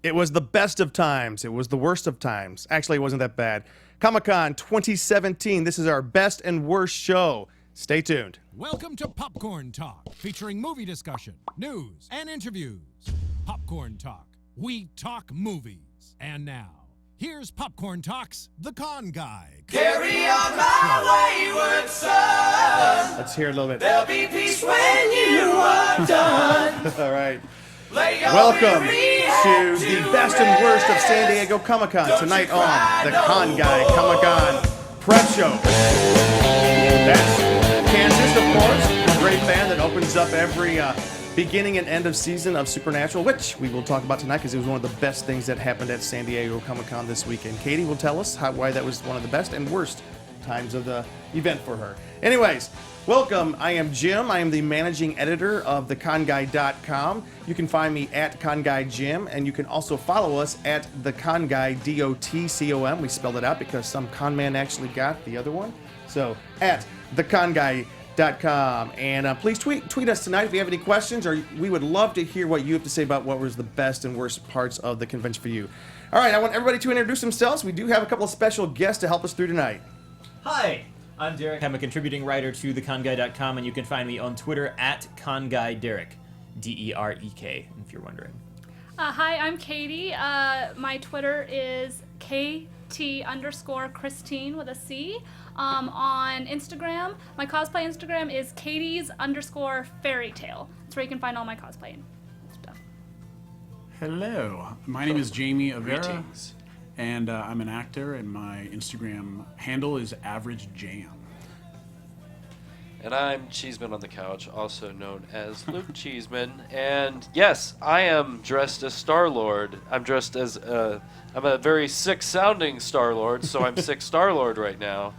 It was the best of times. It was the worst of times. Actually, it wasn't that bad. Comic-Con 2017. This is our best and worst show. Stay tuned. Welcome to Popcorn Talk, featuring movie discussion, news, and interviews. Popcorn Talk. We talk movies. And now, here's Popcorn Talk's The Con Guy. Carry on my wayward son. Let's hear it a little bit. There'll be peace when you are done. All right. Welcome to the best and worst of San Diego Comic-Con tonight on the Con Guy Comic-Con Prep Show. That's Kansas, of course, the great band that opens up every beginning and end of season of Supernatural, which we will talk about tonight because it was one of the best things that happened at San Diego Comic-Con this weekend. Katie will tell us why that was one of the best and worst times of the event for her. Anyways, welcome. I am Jim. I am the managing editor of theconguy.com. You can find me at ConGuyJim, and you can also follow us at theconguy, DOTCOM. We spelled it out because some con man actually got the other one. So, at theconguy.com. And please tweet us tonight if you have any questions, or we would love to hear what you have to say about what was the best and worst parts of the convention for you. All right, I want everybody to introduce themselves. We do have a couple of special guests to help us through tonight. Hi, I'm Derek. I'm a contributing writer to theconguy.com, and you can find me on Twitter at ConGuyDerek, D-E-R-E-K, if you're wondering. Hi, I'm Katie. My Twitter is KT_Christine with a C. On Instagram, my cosplay Instagram is Katie's_fairytale. That's where you can find all my cosplaying stuff. Hello, my name is Jamie Avera. Greetings. And I'm an actor, and my Instagram handle is AverageJam. And I'm Cheeseman on the Couch, also known as Luke Cheeseman. And yes, I am dressed as Star-Lord. I'm dressed as I'm a very sick-sounding Star-Lord, so I'm sick Star-Lord right now.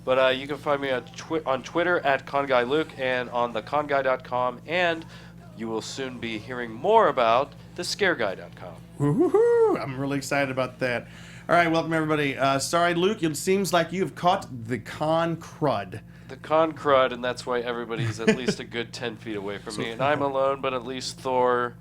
But you can find me on Twitter at ConGuyLuke and on theconguy.com. And you will soon be hearing more about thescareguy.com. Woo-hoo-hoo. I'm really excited about that. All right, welcome everybody. Sorry, Luke, it seems like you've caught the con crud. The con crud, and that's why everybody's at least a good 10 feet away from me. And I'm alone, but at least Thor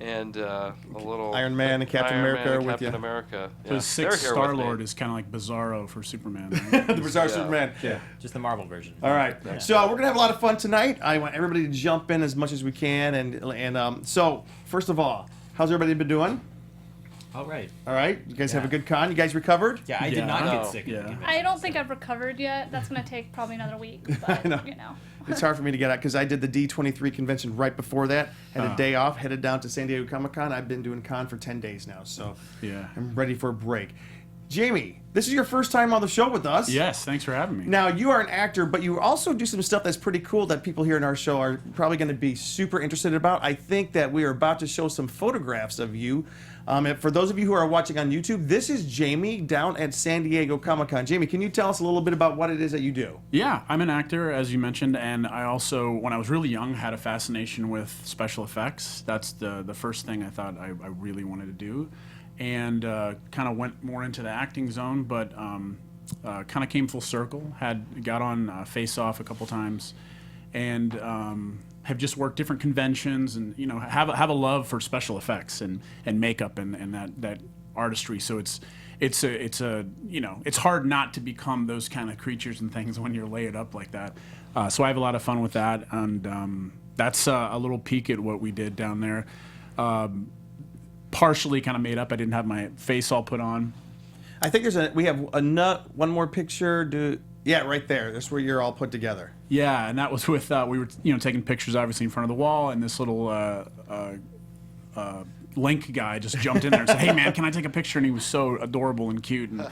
and a little Iron Man and Captain Iron America Man are and with Captain you. America. So Yeah, sixth they're here with Star-Lord me. is kind of like Bizarro for Superman. Right? The Bizarre Yeah. Superman. Yeah. Just the Marvel version. All right. Yeah. So we're gonna have a lot of fun tonight. I want everybody to jump in as much as we can, and so first of all, how's everybody been doing? All right. All right. You guys have a Yeah. good con. You guys recovered? Yeah, I did Yeah. not No. get sick. Yeah. at the convention, I don't think so. I've recovered yet. That's going to take probably another week, but, know. you know. It's hard for me to get out because I did the D23 convention right before that. Had a day off, headed down to San Diego Comic-Con. I've been doing con for 10 days now, so Yeah. I'm ready for a break. Jamie, this is your first time on the show with us. Yes, thanks for having me. Now, you are an actor, but you also do some stuff that's pretty cool that people here in our show are probably going to be super interested about. I think that we are about to show some photographs of you. And for those of you who are watching on YouTube, this is Jamie down at San Diego Comic-Con. Jamie, can you tell us a little bit about what it is that you do? Yeah, I'm an actor, as you mentioned, and I also, when I was really young, had a fascination with special effects. That's the first thing I thought I really wanted to do. And kind of went more into the acting zone, but kind of came full circle. Got on Face Off a couple times, and have just worked different conventions, and have a love for special effects and makeup and that artistry. So it's hard not to become those kind of creatures and things when you're laid up like that. So I have a lot of fun with that, and that's a little peek at what we did down there. Partially kind of made up. I didn't have my face all put on. I think we have one more picture. Yeah, right there. That's where you're all put together. Yeah, and that was with we were taking pictures obviously in front of the wall, and this little Link guy just jumped in there and said, "Hey man, can I take a picture?" And he was so adorable and cute, and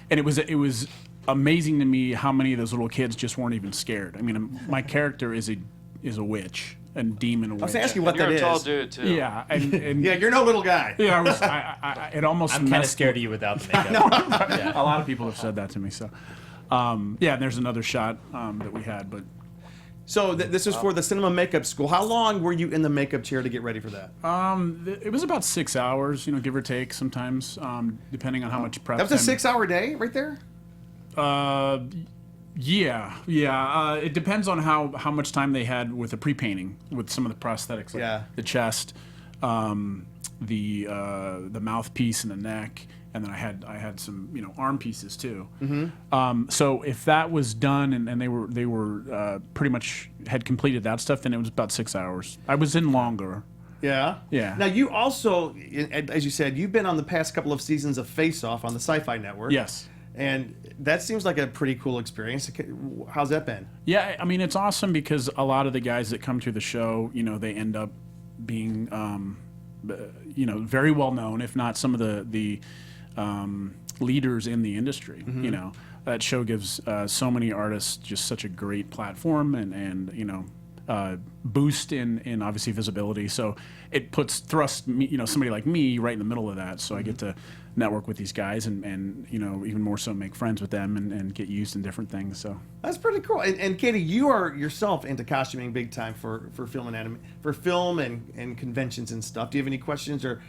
it was amazing to me how many of those little kids just weren't even scared. I mean, my character is a witch. And demon witch. I was going to ask you what You're that a is. tall dude, too. Yeah, and Yeah, you're no little guy. yeah, it almost. I'm kind of messed scared of you without the makeup. Yeah. A lot of people have said that to me. So, yeah, and there's another shot that we had, but So this is for the cinema makeup school. How long were you in the makeup chair to get ready for that? it was about 6 hours, give or take sometimes, depending on how much prep. That was a time. 6-hour day right there? Yeah. It depends on how much time they had with the pre-painting with some of the prosthetics, like Yeah. the chest. the mouthpiece and the neck, and then I had some arm pieces too. So if that was done and they were pretty much had completed that stuff, then it was about 6 hours. I was in longer. Yeah. Yeah. Now you also, as you said, you've been on the past couple of seasons of Face Off on the Sci-Fi Network. Yes. And that seems like a pretty cool experience. How's that been? Yeah, I mean, it's awesome because a lot of the guys that come to the show, they end up being, very well known, if not some of the leaders in the industry. That show gives so many artists just such a great platform and boost in obviously visibility. So it thrusts me, somebody like me right in the middle of that. So I get to network with these guys and even more so make friends with them and get used in different things. So that's pretty cool. And Katie, you are yourself into costuming big time for film and conventions and stuff. Do you have any questions or?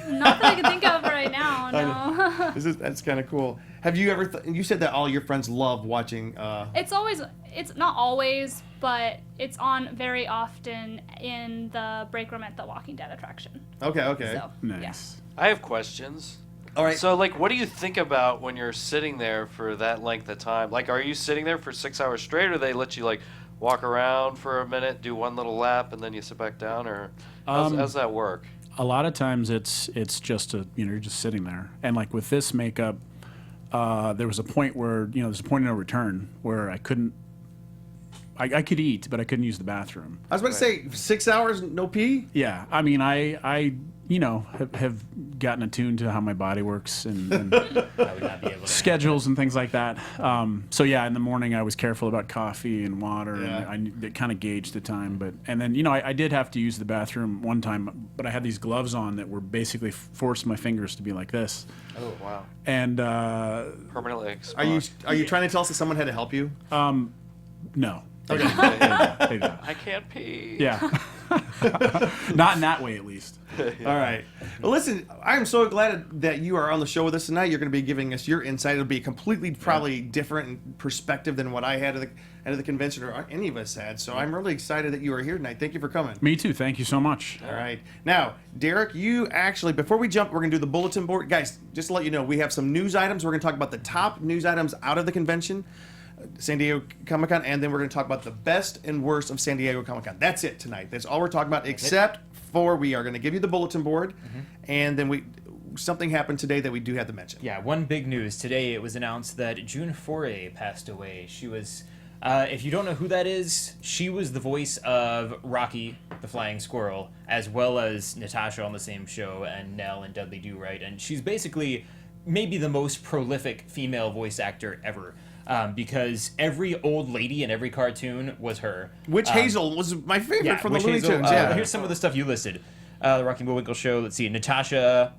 Not that I can think of right now. No. That's kind of cool. Have you ever? You said that all your friends love watching. It's not always, but it's on very often in the break room at the Walking Dead attraction. Okay. So, nice. I have questions. All right. So, what do you think about when you're sitting there for that length of time? Are you sitting there for 6 hours straight, or they let you walk around for a minute, do one little lap, and then you sit back down, or how's that work? A lot of times it's just you're just sitting there, and with this makeup, there was a point where there's a point of no return where I could eat, but I couldn't use the bathroom. I was about to say 6 hours no pee. Yeah, I mean I have gotten attuned to how my body works and I would not be able to. schedules and things like that. So yeah, in the morning I was careful about coffee and water, and it kind of gauged the time. And then I did have to use the bathroom one time, but I had these gloves on that were basically forced my fingers to be like this. Oh wow! And Permanently exposed. Are you trying to tell us that someone had to help you? no. Okay. They don't. I can't pee. Yeah. Not in that way, at least. All right. Well, listen, I'm so glad that you are on the show with us tonight. You're going to be giving us your insight. It'll be a completely, probably different perspective than what I had at the convention or any of us had. So I'm really excited that you are here tonight. Thank you for coming. Me too. Thank you so much. All right. Now, Derek, you actually, before we jump, we're going to do the bulletin board. Guys, just to let you know, we have some news items. We're going to talk about the top news items out of the convention, San Diego Comic-Con, and then we're going to talk about the best and worst of San Diego Comic-Con. That's it tonight. That's all we're talking about, except for we are going to give you the bulletin board, and then something happened today that we do have to mention. Yeah, one big news. Today it was announced that June Foray passed away. She was, if you don't know who that is, she was the voice of Rocky, the Flying Squirrel, as well as Natasha on the same show, and Nell and Dudley Do-Right, and she's basically maybe the most prolific female voice actor ever. Because every old lady in every cartoon was her. Witch Hazel was my favorite from the Witch Looney Hazel, Tunes. Yeah. Here's some of the stuff you listed. The Rocky and Bullwinkle Show. Let's see. Natasha.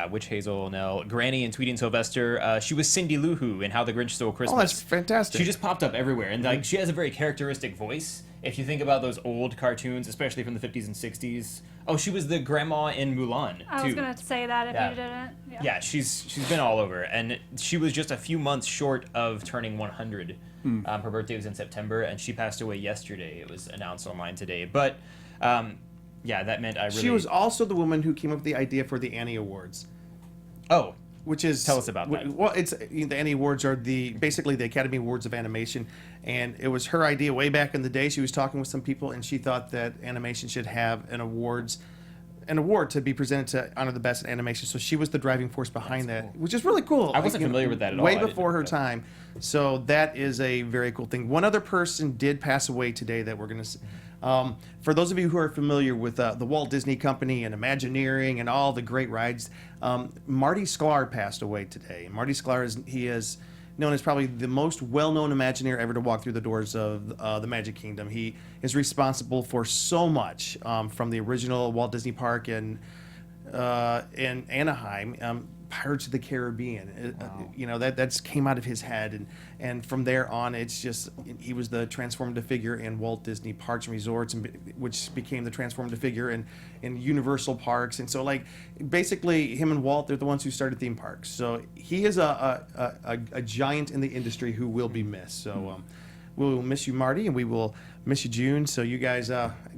Witch Hazel, Nell. Granny and Tweety and Sylvester. She was Cindy Lou Who in How the Grinch Stole Christmas. Oh, that's fantastic. She just popped up everywhere. And she has a very characteristic voice. If you think about those old cartoons, especially from the 50s and 60s. Oh, she was the grandma in Mulan, too. I was going to say that if you didn't. Yeah, she's been all over. And she was just a few months short of turning 100. Her birthday was in September, and she passed away yesterday. It was announced online today. But, that meant I really... She was also the woman who came up with the idea for the Annie Awards. Oh. Which is... Tell us about that. Well, the Annie Awards are basically the Academy Awards of Animation, and it was her idea way back in the day. She was talking with some people, and she thought that animation should have an award to be presented to honor the best in animation. So she was the driving force behind that, which is really cool. I wasn't familiar with that at all. Way before her time. So that is a very cool thing. One other person did pass away today that we're going to... for those of you who are familiar with the Walt Disney Company and Imagineering and all the great rides, Marty Sklar passed away today. Marty Sklar is known as probably the most well-known Imagineer ever to walk through the doors of the Magic Kingdom. He is responsible for so much from the original Walt Disney Park in Anaheim. Pirates of the Caribbean. Wow. That's came out of his head, and from there on, it's just he was the transformative figure in Walt Disney Parks and Resorts, which became the transformative figure in Universal Parks, and so basically him and Walt, they're the ones who started theme parks. So he is a giant in the industry who will be missed. So. we'll miss you, Marty, and we will miss you, June. So you guys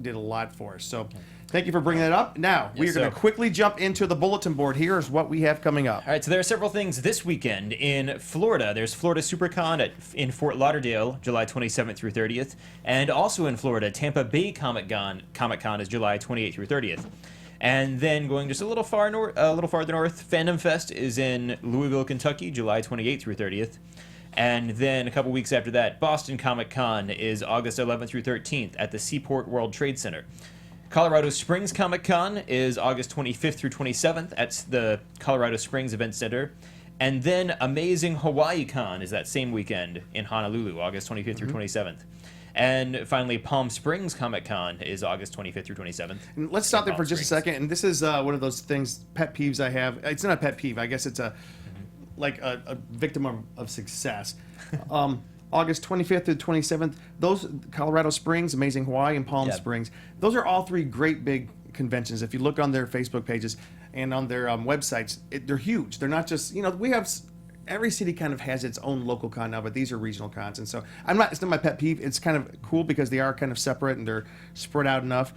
did a lot for us. So thank you for bringing that up. Now, we are going to quickly jump into the bulletin board. Here is what we have coming up. All right, so there are several things this weekend in Florida. There's Florida SuperCon in Fort Lauderdale, July 27th through 30th. And also in Florida, Tampa Bay Comic-Con is July 28th through 30th. And then going just a little farther north, Fandom Fest is in Louisville, Kentucky, July 28th through 30th. And then a couple weeks after that, Boston Comic-Con is August 11th through 13th at the Seaport World Trade Center. Colorado Springs Comic-Con is August 25th through 27th at the Colorado Springs Event Center. And then Amazing Hawaii Con is that same weekend in Honolulu, August 25th through 27th. And finally, Palm Springs Comic-Con is August 25th through 27th. And let's stop there for just a second. And this is one of those things, pet peeves I have. It's not a pet peeve. I guess it's a victim of success. August 25th to 27th, those Colorado Springs, Amazing Hawaii, and Palm Springs, those are all three great big conventions. If you look on their Facebook pages and on their websites, they're huge. They're not just, we have, every city kind of has its own local con now, but these are regional cons. And so it's not my pet peeve. It's kind of cool because they are kind of separate and they're spread out enough.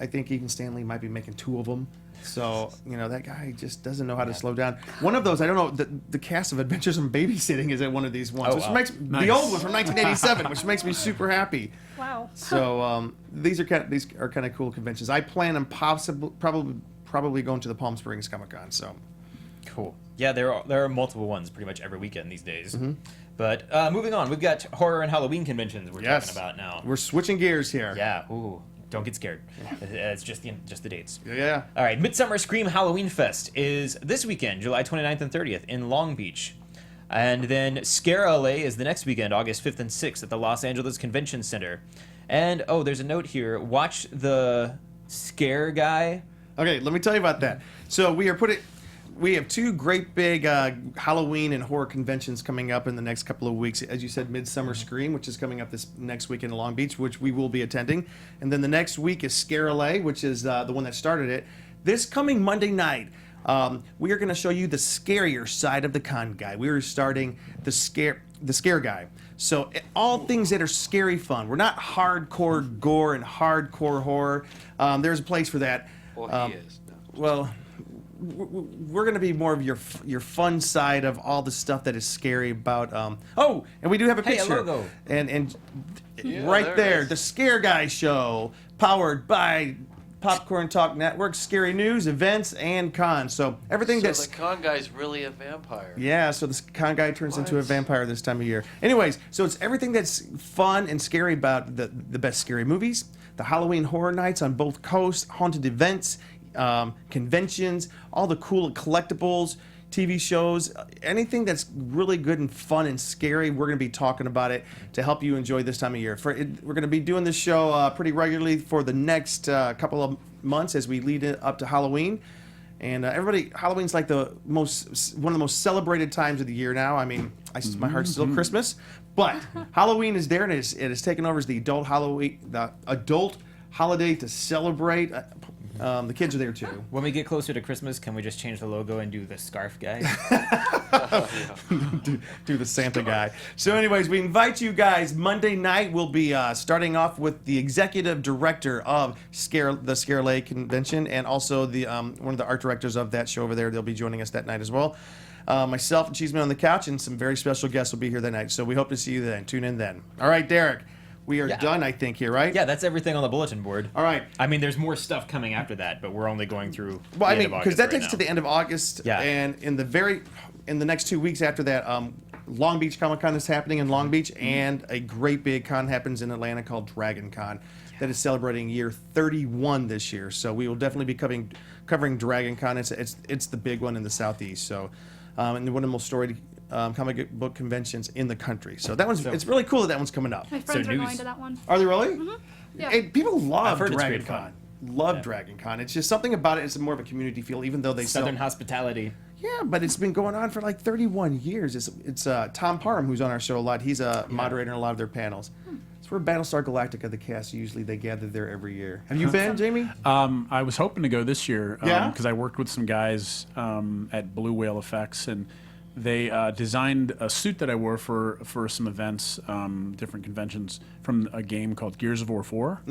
I think even Stanley might be making two of them. So, that guy just doesn't know how to slow down. One of those, I don't know, the cast of Adventures in Babysitting is at one of these ones, which makes the old one from 1987, which makes me super happy. Wow. So these are kind of cool conventions. I plan on probably going to the Palm Springs Comic-Con. So cool. Yeah, there are multiple ones pretty much every weekend these days. But moving on, we've got horror and Halloween conventions we're talking about now. We're switching gears here. Yeah. Ooh. Don't get scared. It's just the dates. Yeah. All right. Midsummer Scream Halloween Fest is this weekend, July 29th and 30th in Long Beach. And then Scare LA is the next weekend, August 5th and 6th at the Los Angeles Convention Center. And, there's a note here. Watch the Scare Guy. Okay, let me tell you about that. So we have two great big Halloween and horror conventions coming up in the next couple of weeks. As you said, Midsummer Scream, which is coming up this next week in Long Beach, which we will be attending. And then the next week is Scare LA, which is the one that started it. This coming Monday night, we are going to show you the scarier side of the con guy. We are starting the scare guy. So all things that are scary fun. We're not hardcore gore and hardcore horror. There's a place for that. Well, he is. No. Well, we're going to be more of your fun side of all the stuff that is scary about. And we do have a picture. A logo. And Yeah, right there, it the is. Scare Guy Show, powered by Popcorn Talk Network, scary news, events, and cons. So everything So the con guy's really a vampire. Yeah, so this con guy turns into a What? vampire this time of year. Anyways, so it's everything that's fun and scary about the best scary movies, the Halloween horror nights on both coasts, haunted events, conventions, all the cool collectibles, TV shows, anything that's really good and fun and scary. We're going to be talking about it to help you enjoy this time of year. We're going to be doing this show pretty regularly for the next couple of months as we lead it up to Halloween. And Halloween's like one of the most celebrated times of the year now. I mean, my heart's still Christmas, but Halloween is there, and it is taken over as the adult holiday to celebrate. The kids are there too. When we get closer to Christmas, can we just change the logo and do the scarf guy? do the Santa guy. So anyways, we invite you guys. Monday night we'll be starting off with the executive director of the Scare Lake Convention, and also the one of the art directors of that show over there. They'll be joining us that night as well. Myself and Cheeseman on the couch, and some very special guests will be here that night. So we hope to see you then. Tune in then. All right, Derek. We are done, I think, here, right? Yeah, that's everything on the bulletin board. All right. I mean, there's more stuff coming after that, but we're only going through. Well, I mean, because that takes us to the end of August. Yeah. And in the next 2 weeks after that, Long Beach Comic Con is happening in Long Beach, and a great big con happens in Atlanta called Dragon Con that is celebrating year 31 this year. So we will definitely be covering Dragon Con. It's the big one in the Southeast. So, and one of the most storied comic book conventions in the country. So it's really cool that one's coming up. My friends are news. going to that one. Are they really? Mm-hmm. Yeah. Hey, people love I've heard it's Dragon great Con. fun. Love Dragon Con. It's just something about it. It's more of a community feel, even though they Southern sell. hospitality. Yeah, but it's been going on for like 31 years. It's Tom Parham, who's on our show a lot. He's a moderator in a lot of their panels. It's where Battlestar Galactica, the cast, usually they gather there every year. Have you been, Jamie? I was hoping to go this year Yeah? because I worked with some guys at Blue Whale Effects, and they designed a suit that I wore for some events, different conventions, from a game called Gears of War 4.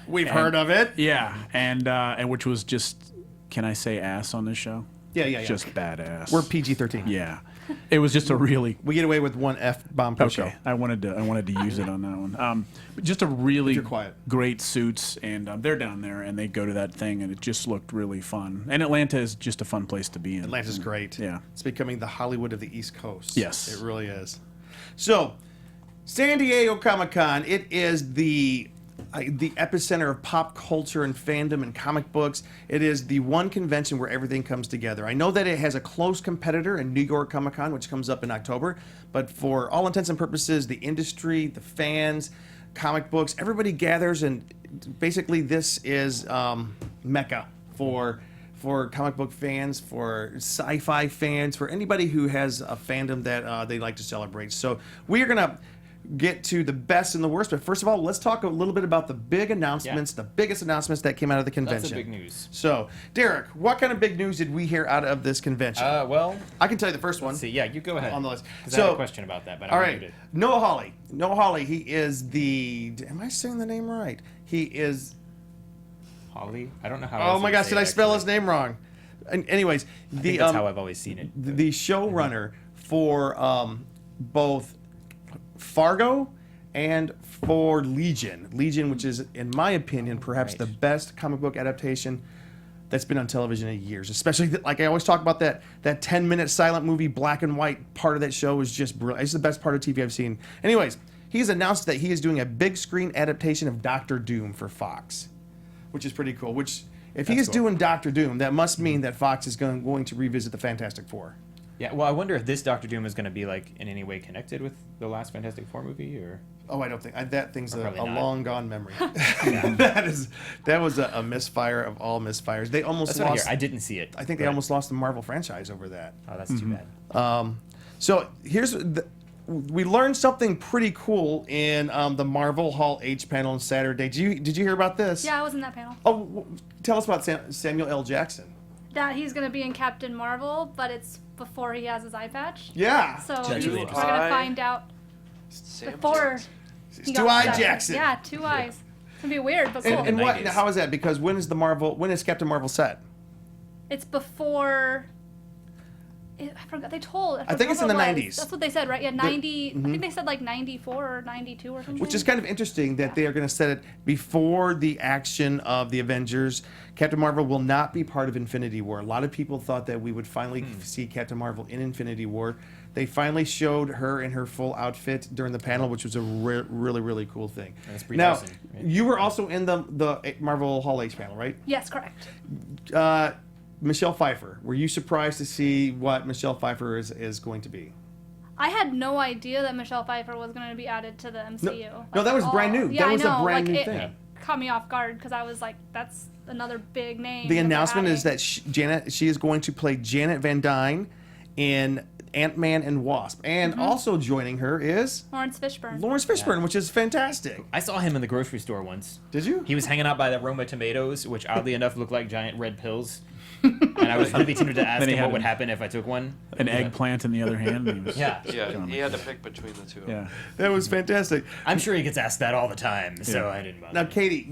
We've heard of it. Yeah, and which was just, can I say ass on this show? Yeah. Just badass. We're PG-13. Yeah, it was just a really. We get away with one F-bomb per show. Okay, I wanted to use it on that one. But just a really You're quiet. great suits, and they're down there, and they go to that thing, and it just looked really fun. And Atlanta is just a fun place to be in. Atlanta's great. Yeah. It's becoming the Hollywood of the East Coast. Yes. It really is. So, San Diego Comic-Con, it is the epicenter of pop culture and fandom and comic books. It is the one convention where everything comes together. I know that it has a close competitor in New York Comic-Con, which comes up in October, but for all intents and purposes, the industry, the fans, comic books, everybody gathers, and basically this is Mecca for comic book fans, for sci-fi fans, for anybody who has a fandom that they like to celebrate. So we are going to get to the best and the worst, but first of all, let's talk a little bit about the big announcements, the biggest announcements that came out of the convention. That's the big news. So, Derek, what kind of big news did we hear out of this convention? Well, I can tell you the first one. let's see. Yeah, you go ahead. On the list. Because I have a question about that, but all I'm right, muted. Noah Hawley. Noah Hawley, he is the, am I saying the name right? He is, Holly? I don't know how oh else my to gosh, say did I it, spell actually. his name wrong? And anyways, I think that's how I've always seen it. the showrunner for both Fargo and for Legion, which is, in my opinion, perhaps the best comic book adaptation that's been on television in years. Especially, like I always talk about that 10-minute silent movie, black and white part of that show is just brilliant. It's the best part of TV I've seen. Anyways, he's announced that he is doing a big screen adaptation of Doctor Doom for Fox, which is pretty cool. Which, if he is doing Doctor Doom, that must mean that Fox is going to revisit the Fantastic Four. Yeah, well, I wonder if this Doctor Doom is going to be like in any way connected with the last Fantastic Four movie, or Oh, I don't think that thing's a probably not. long gone memory. that was a misfire of all misfires. They almost that's what I hear. lost. I didn't see it. I think they but- almost lost the Marvel franchise over that. Oh, that's too bad. So we learned something pretty cool in the Marvel Hall H panel on Saturday. Did you hear about this? Yeah, I was in that panel. Oh, tell us about Samuel L. Jackson. That he's gonna be in Captain Marvel, but it's before he has his eye patch. Yeah. So That's we're really interesting. gonna find out Sam before. Jackson. he Two got Eye Jackson. Jackson. Yeah, 2 eyes. It's gonna be weird, but cool. And what? 90s. Now, how is that? Because when is Captain Marvel set? It's before. I forgot. They told. I think it's in the what it was. 90s. That's what they said, right? Yeah, 90. I think they said like 94 or 92 or something. Which is kind of interesting that they are going to set it before the action of the Avengers. Captain Marvel will not be part of Infinity War. A lot of people thought that we would finally see Captain Marvel in Infinity War. They finally showed her in her full outfit during the panel, which was a really, really cool thing. That's Brie Now, Larson, right? you were also in the Marvel Hall H panel, right? Yes, correct. Michelle Pfeiffer. Were you surprised to see what Michelle Pfeiffer is going to be? I had no idea that Michelle Pfeiffer was going to be added to the MCU. No, that was brand new. Yeah, That was I know. a brand new it thing. caught me off guard because I was like, that's another big name. The that they're announcement is adding. that she is going to play Janet Van Dyne in Ant-Man and Wasp. And also joining her is Lawrence Fishburne. Lawrence Fishburne, which is fantastic. I saw him in the grocery store once. Did you? He was hanging out by the Roma tomatoes, which oddly enough looked like giant red pills. And I was really tempted to ask Then he him had what would an- happen if I took one. An eggplant in the other hand. and he was- Yeah. Yeah, he had to pick between the two. Yeah. That was fantastic. I'm sure he gets asked that all the time, so Yeah. I didn't bother. Now, Katie,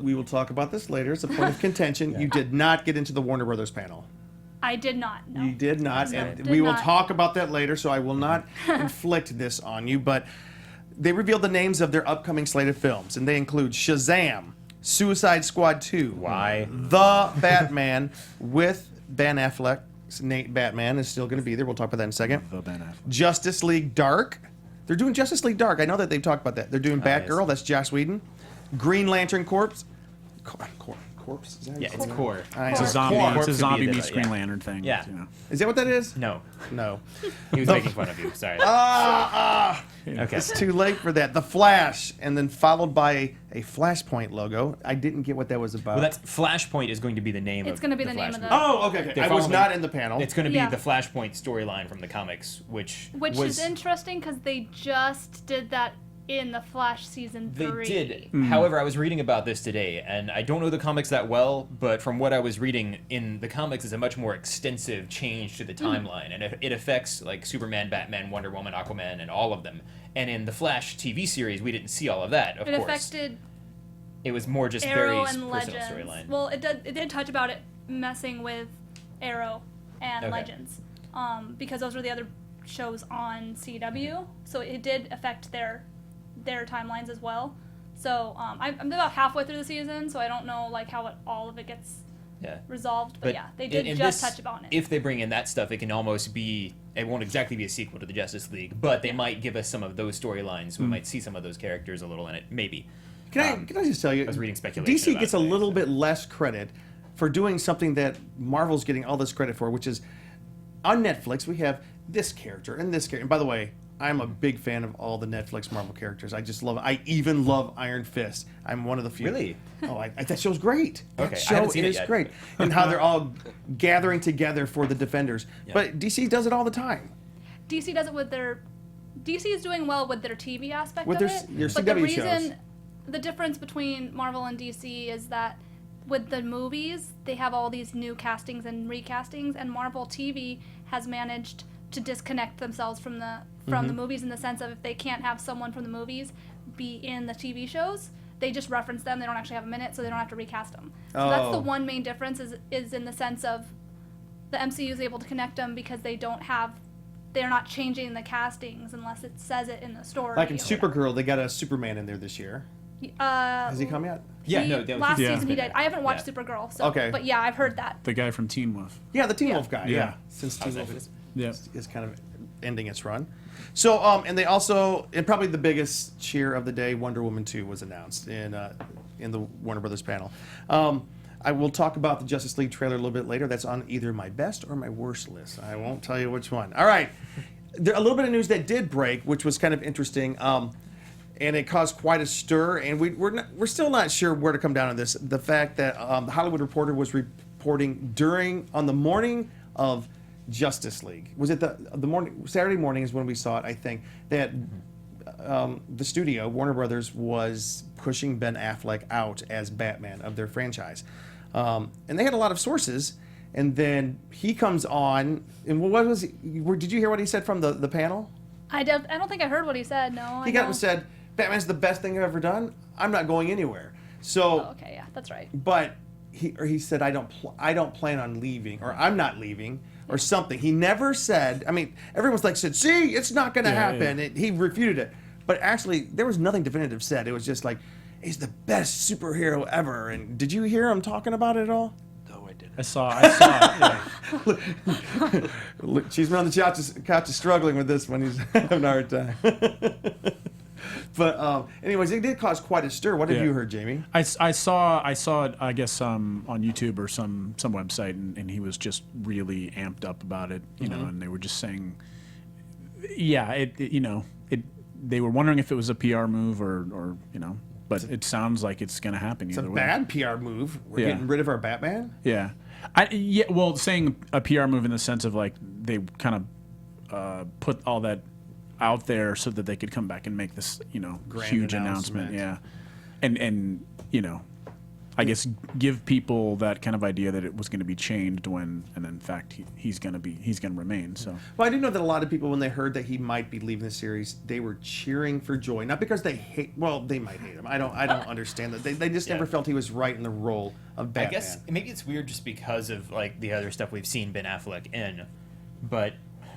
we will talk about this later. It's a point of contention. You did not get into the Warner Brothers panel. I did not. No. You did not, No, and did we will not. talk about that later, so I will not inflict this on you. But they revealed the names of their upcoming slate of films, and they include Shazam, Suicide Squad 2, Why? The Batman with Ben Affleck's Batman is still going to be there. We'll talk about that in a second. The Ben Affleck. Justice League Dark. They're doing Justice League Dark. I know that they've talked about that. They're doing Batgirl. yes. That's Joss Whedon. Green Lantern Corpse. Corpse? Is that Yeah, how it's you say core. it? I It's know. a zombie. Quark It's a could be zombie the- meets Green yeah. Lantern thing. Yeah. You know. Is that what that is? No, No. he was making fun of you. Sorry. Okay. It's too late for that. The Flash, and then followed by a Flashpoint logo. I didn't get what that was about. Well, that's Flashpoint is going to be the name. It's of going to be the Flash name of the. movie. Oh, okay. They're I was following- not in the panel. It's going to be Yeah. the Flashpoint storyline from the comics, which Which was is interesting because they just did that in the Flash season 3. They did. However, I was reading about this today, and I don't know the comics that well, but from what I was reading in the comics, is a much more extensive change to the timeline, and it affects like Superman, Batman, Wonder Woman, Aquaman, and all of them. And in the Flash TV series, we didn't see all of that. Of It course, affected it was more just Arrow very and personal Legends. storyline. Well, it did touch about it messing with Arrow and Okay. Legends, because those were the other shows on CW. So it did affect their timelines as well. So I'm about halfway through the season, so I don't know like how all of it gets resolved. But yeah, they did just touch upon it. If they bring in that stuff, it can almost be. It won't exactly be a sequel to the Justice League, but they might give us some of those storylines. We might see some of those characters a little in it, maybe. Can I just tell you? I was reading speculation DC about gets a it today, little so. bit less credit for doing something that Marvel's getting all this credit for, which is on Netflix we have this character and this character. And by the way, I'm a big fan of all the Netflix Marvel characters. I just love. I even love Iron Fist. I'm one of the few. Really? Oh, that show's great. Okay, That I show haven't seen it is yet. great, and how they're all gathering together for the Defenders. But DC does it all the time. DC does it with their. DC is doing well with their TV aspect With of their it. But the CW reason, shows. the difference between Marvel and DC is that with the movies, they have all these new castings and recastings, and Marvel TV has managed to disconnect themselves from the movies in the sense of if they can't have someone from the movies be in the TV shows, they just reference them. They don't actually have a minute, so they don't have to recast them. So that's the one main difference is in the sense of the MCU is able to connect them because they're not changing the castings unless it says it in the story. Like in or whatever. Supergirl, they got a Superman in there this year. Has he come yet? Last Yeah. season he did. I haven't watched Supergirl, so Okay. but yeah, I've heard that. The guy from Teen Wolf. Yeah, the Teen Wolf guy. Yeah, Yeah. since Teen Wolf Yeah. is kind of ending its run. So, and they also, and probably the biggest cheer of the day, Wonder Woman 2 was announced in the Warner Brothers panel. I will talk about the Justice League trailer a little bit later. That's on either my best or my worst list. I won't tell you which one. All right. A little bit of news that did break, which was kind of interesting, and it caused quite a stir. And we're still not sure where to come down on this. The fact that the Hollywood Reporter was reporting on the morning of Justice League. Was it the morning? Saturday morning is when we saw it. I think that the studio Warner Brothers was pushing Ben Affleck out as Batman of their franchise, and they had a lot of sources. And then he comes on, and what was he? Did you hear what he said from the panel? I don't think I heard what he said. No, He got up and said, "Batman's the best thing I've ever done. I'm not going anywhere." So, Oh, okay, yeah, that's right. but he said, "I don't plan on leaving," or "I'm not leaving," or something. He never said. I mean, everyone's like said, "See, it's not going to happen." Yeah. And he refuted it, but actually, there was nothing definitive said. It was just like, "He's the best superhero ever." And did you hear him talking about it at all? No, I didn't. I saw it. Yeah. Cheeseman on the couch is struggling with this one. He's having a hard time. But anyways, it did cause quite a stir. What have Yeah. you heard, Jamie? I saw it, I guess, on YouTube or some website, and he was just really amped up about it, you know, and they were just saying, yeah, they were wondering if it was a PR move or but it sounds like it's going to happen It's either a way. bad PR move. We're Yeah. getting rid of our Batman. Yeah. Well, saying a PR move in the sense of like they kind of put all that out there so that they could come back and make this, Grand huge announcement. Yeah. And I guess give people that kind of idea that it was going to be changed and in fact he's going to remain. So Well, I do know that a lot of people, when they heard that he might be leaving the series, they were cheering for joy. Not because they hate. Well, they might hate him. I don't understand that. They just never felt he was right in the role of Batman. I guess maybe it's weird just because of like the other stuff we've seen Ben Affleck in, but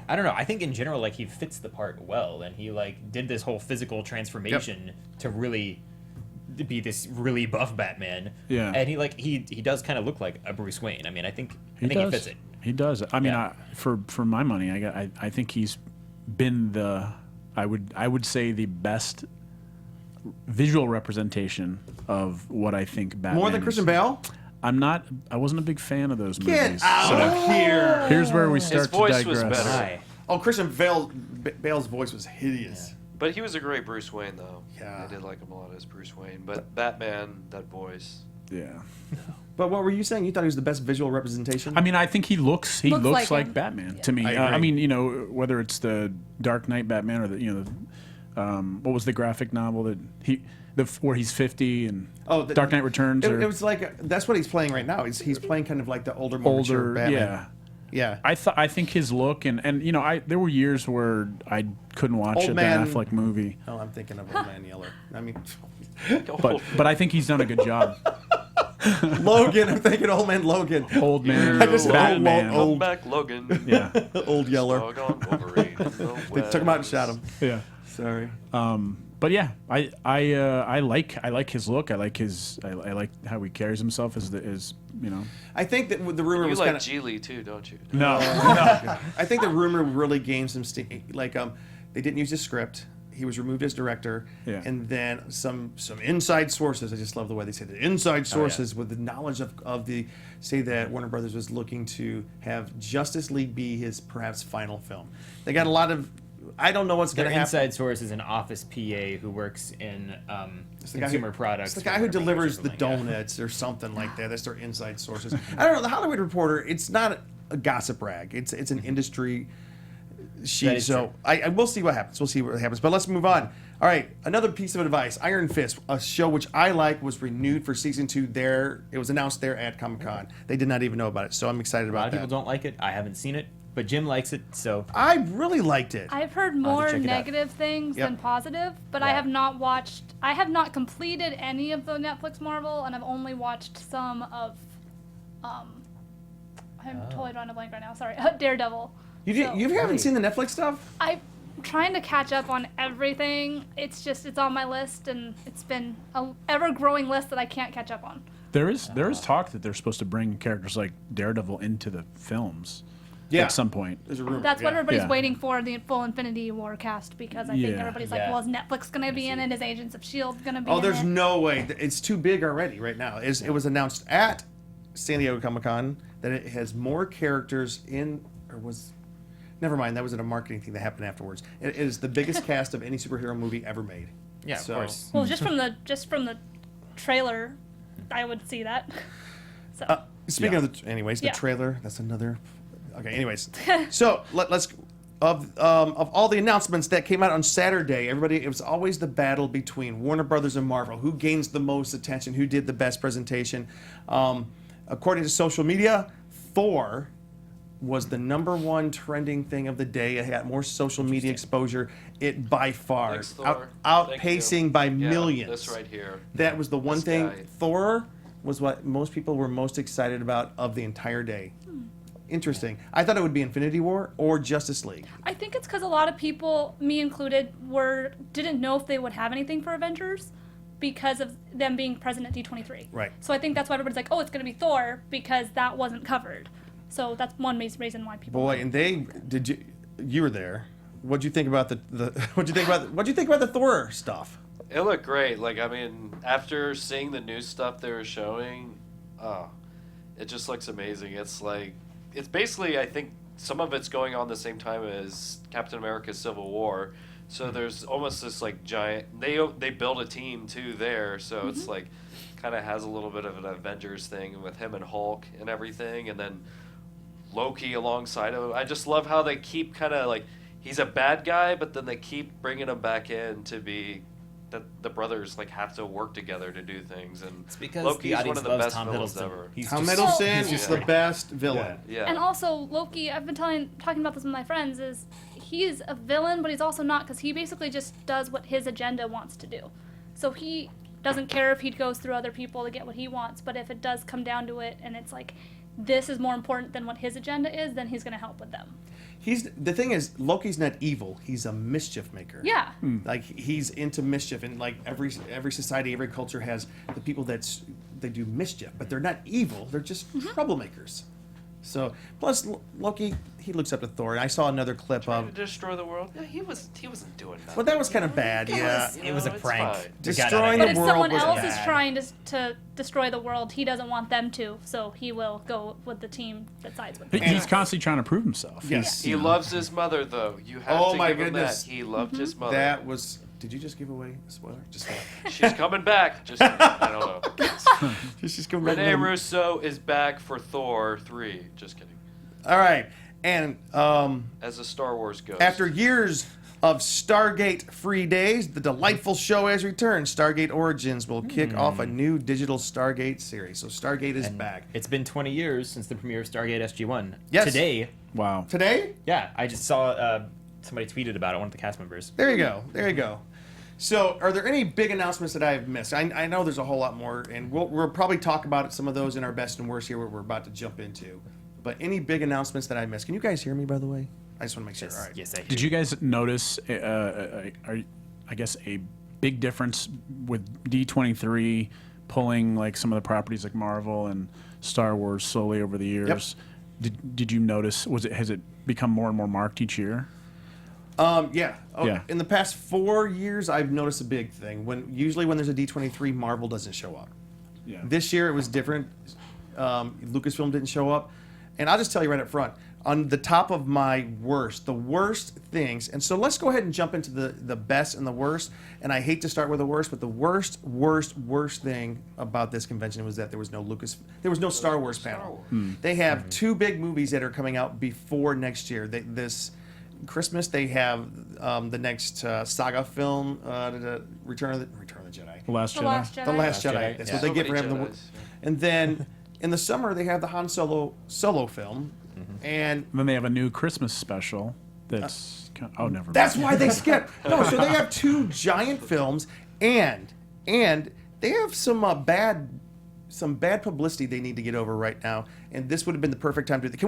I don't know. I think in general, like he fits the part well, and he like did this whole physical transformation to really be this really buff Batman. Yeah. And he does kind of look like a Bruce Wayne. I mean, I think he fits it. He does. I mean, Yeah. for my money, I think he's been I would say the best visual representation of what I think Batman More than is. Christian Bale? I wasn't a big fan of those Get movies. out of here! Here's where we start voice to was digress. better. Hi. Oh, Christian Bale's voice was hideous. But he was a great Bruce Wayne, though. Yeah. I did like him a lot as Bruce Wayne. But Batman, that voice. Yeah. But what were you saying? You thought he was the best visual representation? I mean, I think he looks Looks like him. Batman Yeah. to me. I agree. I mean, whether it's the Dark Knight Batman or the What was the graphic novel that where he's 50 and Oh, Dark Knight Returns? It was like that's what he's playing right now. He's playing kind of like the older, more mature Batman. Yeah. Yeah. I think his look and there were years where I couldn't watch Old a man- Ben Affleck movie, Oh, I'm thinking of Old Man Yeller. I mean, but I think he's done a good job. Logan. I'm thinking Old Man Logan. Old man, I just- Batman. old- Come back, Logan. Yeah, Old Yeller. Doggone Wolverine in the They took him out and West. shot him. yeah. Sorry. But yeah, I like his look. I like how he carries himself as I think that the rumor You was like kind of. Geely too, don't you? no. I think the rumor really gained some steam. Like, they didn't use his script. He was removed as director. Yeah. And then some inside sources. I just love the way they say the inside sources with the knowledge of the say that Warner Brothers was looking to have Justice League be his perhaps final film. They got a lot of. I don't know what's Their going to happen. inside source is an office PA who works in consumer products. It's the guy for who Warner Brothers delivers or the something, yeah. donuts or something like that. That's their inside sources. I don't know. The Hollywood Reporter. It's not a gossip rag. It's an industry That sheet. is So I we'll see what happens. We'll see what happens. But let's move on. All right. Another piece of advice. Iron Fist, a show which I like, was renewed for season 2. There, it was announced there at Comic-Con. They did not even know about it. So I'm excited A lot about of that. people don't like it. I haven't seen it, but Jim likes it, so I really liked it. I've heard more check it out. negative things Yep. than positive, but I Yeah. have not watched. I have not completed any of the Netflix Marvel, and I've only watched some of. I'm totally drawing a blank right now. Sorry, Daredevil. You haven't seen the Netflix stuff? I'm trying to catch up on everything. It's on my list, and it's been a ever-growing list that I can't catch up on. There is talk that they're supposed to bring characters like Daredevil into the films. Yeah. At some point. There's a rumor. That's what everybody's Yeah. waiting for, the full Infinity War cast, because I think Yeah. everybody's like, Yeah. well, is Netflix going to be in it? Is Agents of S.H.I.E.L.D. going to be in Oh, there's it? no way. It's too big already right now. It was announced at San Diego Comic-Con that it has more characters in, or was, never mind, that was in a marketing thing that happened afterwards. It is the biggest cast of any superhero movie ever made. yeah, So- of course. Well, just from the trailer, I would see that. So Speaking Yeah. of the Yeah. trailer, that's another. Okay, anyways. So let's of all the announcements that came out on Saturday, it was always the battle between Warner Brothers and Marvel. Who gains the most attention? Who did the best presentation? According to social media, Thor was the #1 trending thing of the day. It got more social media exposure. It by far Thanks, Thor. outpacing Thank by you. Yeah, millions. this right here. That was the one This thing. guy. Thor was what most people were most excited about of the entire day. Interesting. I thought it would be Infinity War or Justice League. I think it's because a lot of people, me included, didn't know if they would have anything for Avengers because of them being present at D23. Right. So I think that's why everybody's like, oh, it's going to be Thor, because that wasn't covered. So that's one reason why people. Boy, and you were there. What'd you think about what'd you think about the Thor stuff? It looked great. Like, I mean, after seeing the new stuff they were showing, it just looks amazing. It's basically, I think some of it's going on the same time as Captain America's Civil War. So there's almost this like giant. They build a team too there. So it's like kind of has a little bit of an Avengers thing with him and Hulk and everything, and then Loki alongside of him. I just love how they keep kind of like he's a bad guy, but then they keep bringing him back in to be that the brothers like have to work together to do things. And It's because Loki's the audience one of the loves best Tom villains Hiddleston. ever. He's Tom just- Hiddleston he's is great. the best villain. Yeah. And also, Loki, I've been talking about this with my friends, is he's a villain, but he's also not, because he basically just does what his agenda wants to do. So he doesn't care if he goes through other people to get what he wants, but if it does come down to it and it's like, this is more important than what his agenda is, then he's going to help with them. The thing is, Loki's not evil. He's a mischief maker. Yeah. Like he's into mischief, and like every society, every culture has the people they do mischief, but they're not evil. They're just troublemakers. So plus Loki, he looks up to Thor. And I saw another clip Trying of. to destroy the world. Yeah, he wasn't doing that. Well, that was kind of bad. Yeah. It was a it's prank. fine. They got Destroying out But of if the it. world someone was else is bad. trying to destroy the world, he doesn't want them to, so he will go with the team that sides with him. He's constantly trying to prove himself. Yes. He loves his mother, though. You have Oh to my give him goodness. that. He loved his mother. That was. Did you just give away a spoiler? Just She's coming back. Just I don't know. just come back. Rene Russo is back for Thor 3. Just kidding. All right, and As a Star Wars ghost. after years of Stargate Free Days. The delightful show has returned. Stargate Origins will kick off a new digital Stargate series. So Stargate is back. It's been 20 years since the premiere of Stargate SG-1. Yes. Today, Wow. Today? yeah, I just saw somebody tweeted about it, one of the cast members. There you go. There you go. So, are there any big announcements that I've missed? I know there's a whole lot more, and we'll probably talk about some of those in our best and worst here, where we're about to jump into. But any big announcements that I missed? Can you guys hear me, by the way? I just want to make sure. Yes, All right. yes, I hear Did you guys notice, I guess, a big difference with D23 pulling like some of the properties like Marvel and Star Wars slowly over the years? Did you notice? Has it become more and more marked each year? Yeah. Yeah. In the past 4 years, I've noticed a big thing. Usually when there's a D23, Marvel doesn't show up. Yeah. This year it was different. Lucasfilm didn't show up, and I'll just tell you right up front. On the top of my the worst things, and so let's go ahead and jump into the best and the worst. And I hate to start with the worst, but the worst thing about this convention was that there was no Star Wars panel. They have two big movies that are coming out before next year. This Christmas they have the next saga film, Return of the Jedi. The Last The Jedi. Last Jedi. The Last Jedi. Jedi, That's yeah. what they So get for many having Jedis, And then in the summer they have the Han Solo film, and And then they have a new Christmas special that's never that's mind. why they skip. No, so they have two giant films, and they have some bad publicity they need to get over right now. And this would have been the perfect time to.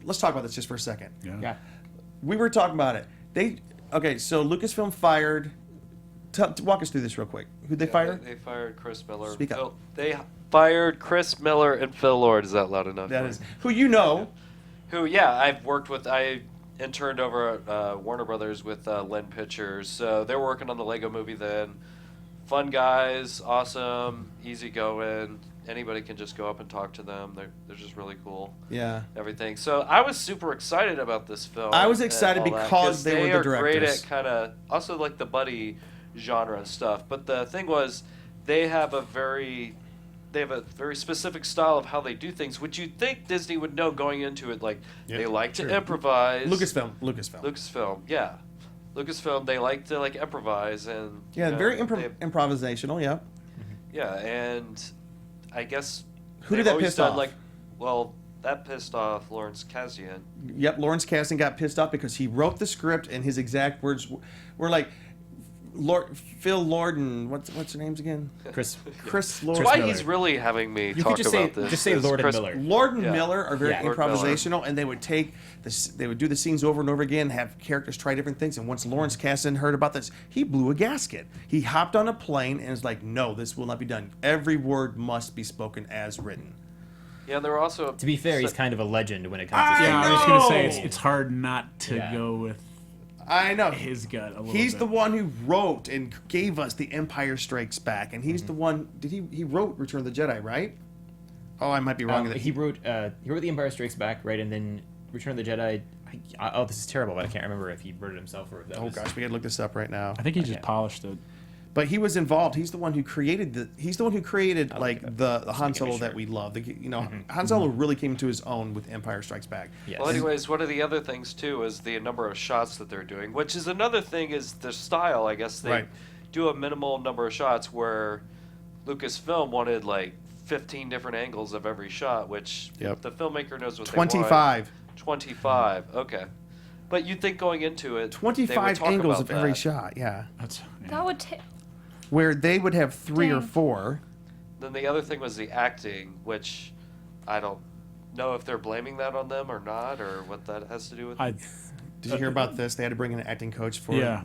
Let's talk about this just for a second. Yeah. We were talking about it. So Lucasfilm fired. Walk us through this real quick. Who'd they fire? They fired Chris Miller. Speak up. They fired Chris Miller and Phil Lord. Is that loud enough? That is who you know. Who, yeah, I've worked with. I interned over at Warner Brothers with Len Pictures. So they're working on the Lego movie then. Fun guys, awesome, easygoing. Anybody can just go up and talk to them. They're just really cool. Yeah. Everything. So I was super excited about this film. I was and excited all that, because they were the are great directors. at kind of also like the buddy genre and stuff. But the thing was, they have a very specific style of how they do things, which you'd think Disney would know going into it. Like they like to improvise. Lucasfilm, yeah. Lucasfilm, they like to improvise and Very improvisational. Yeah. yeah, and I guess Who they've did that always piss done, off? That pissed off Lawrence Kasdan. Yep, Lawrence Kasdan got pissed off because he wrote the script and his exact words were like, Phil Lord and what's their names again? Chris Lord. That's why Miller. he's really having me You talk could just about say this. just say is Lord and Chris- Miller. Lord and Yeah. Miller are very Yeah. Lord Miller. improvisational, and they would do the scenes over and over again, have characters try different things. And once Lawrence Kasdan heard about this, he blew a gasket. He hopped on a plane and was like, "No, this will not be done. Every word must be spoken as written." Yeah, there were also. To be fair, he's kind of a legend when it comes to Yeah, I Star was Wars. going to say No! it's hard not to Yeah. go with I know. his gut a little He's bit. the one who wrote and gave us The Empire Strikes Back, and he's the one. He wrote Return of the Jedi, right? Oh, I might be wrong. He wrote The Empire Strikes Back, right, and then Return of the Jedi. This is terrible, but I can't remember if he wrote it himself or if that Oh was. gosh, we gotta look this up right now. I think he just polished it. But he was involved. He's the one who created I'll like look it the Han making Solo sure. that we love. Han Solo really came to his own with Empire Strikes Back. Yes. Well, anyways, one of the other things too is the number of shots that they're doing, which is another thing is the style. I guess they Right. do a minimal number of shots where Lucasfilm wanted 15 different angles of every shot, which Yep. the filmmaker knows what 25. they want. 25. Okay. But you'd think going into it, 25 they would angles talk of about every that. shot. Yeah, That would take. where they would have 3 or Dang. 4. Then the other thing was the acting, which I don't know if they're blaming that on them or not, or what that has to do with. Did you hear about this? They had to bring in an acting coach for Yeah.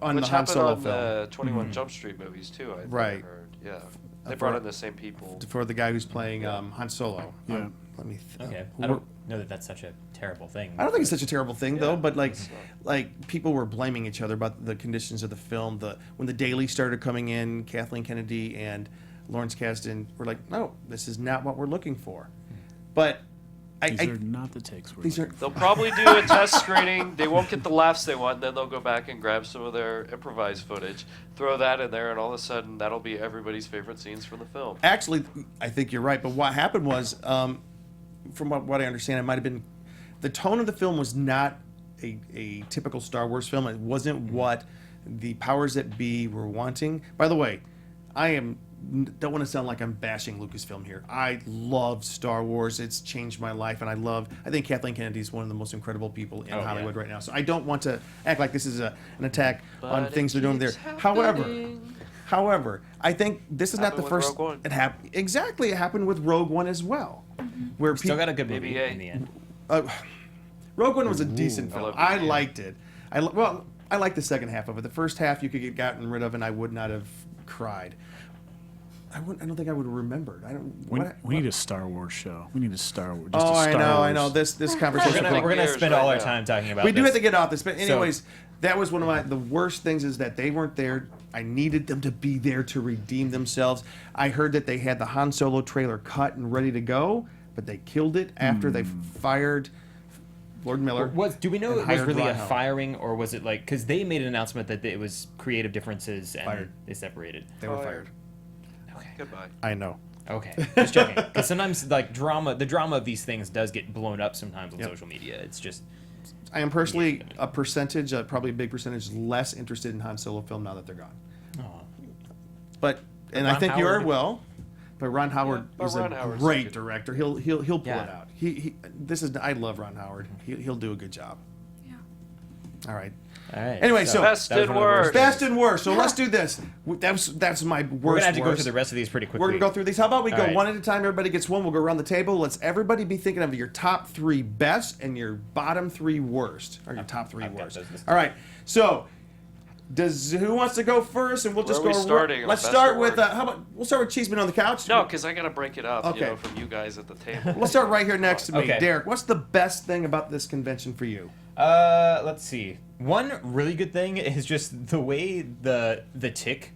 on Which the Han happened Solo on film the 21 Jump Street movies too. I think Right. I heard. Yeah, they For- brought in the same people. for the guy who's playing Han Solo. Yeah. Let me. Okay. I don't know that that's such a terrible thing. I don't think it's such a terrible thing though, but it's like people were blaming each other about the conditions of the film. When the Daily started coming in, Kathleen Kennedy and Lawrence Kasdan were like, "No, this is not what we're looking for." But These are not the takes we're these are looking They'll probably do a test screening. They won't get the laughs they want. Then they'll go back and grab some of their improvised footage, throw that in there, and all of a sudden that'll be everybody's favorite scenes from the film. actually, I think you're right. But what happened was, from what I understand, it might have been the tone of the film was not a typical Star Wars film. It wasn't what the powers that be were wanting. By the way, don't want to sound like I'm bashing Lucasfilm here. I love Star Wars. It's changed my life, and I think Kathleen Kennedy is one of the most incredible people in Hollywood right now. So I don't want to act like this is an attack on things they're doing there. However, I think this is not the first. It happened exactly. It happened with Rogue One as well, where Still got a good movie in the end. Rogue One was a decent film. I liked it. I liked the second half of it. The first half you could get gotten rid of, and I would not have cried. I don't think I would have remembered. We need a Star Wars show. We need a Star Wars. I know. This conversation. We're gonna spend all our time talking about. We do have to get off this, but anyways, that was one of the worst things is that they weren't there. I needed them to be there to redeem themselves. I heard that they had the Han Solo trailer cut and ready to go, but they killed it after they fired Lord Miller. Do we know it was really a firing, or was it like, because they made an announcement that it was creative differences and they separated? They were fired. Goodbye. I know. Okay, just checking. Because sometimes, like, the drama of these things does get blown up sometimes on social media. It's just... I am personally a percentage, probably a big percentage, less interested in Han Solo film now that they're gone. But I think you are well. But Ron Howard is a great director. He'll pull it out. I love Ron Howard. He'll do a good job. Yeah. All right. Anyway, so best and worst. Best and worst. So let's do this. That's my worst. We're gonna have to go through the rest of these pretty quickly. We're gonna go through these. How about we go right. one at a time? Everybody gets one. We'll go around the table. Let's everybody be thinking of your top 3 best and your bottom 3 worst, or your top 3 worst. All right. So, who wants to go first? And we'll just go. Starting. Let's start with. How about we'll start with Cheeseman on the couch? No, because I gotta break it up. Okay. From you guys at the table. We'll start right here next to me, Okay. Derek. What's the best thing about this convention for you? Let's see. One really good thing is just the way the tick,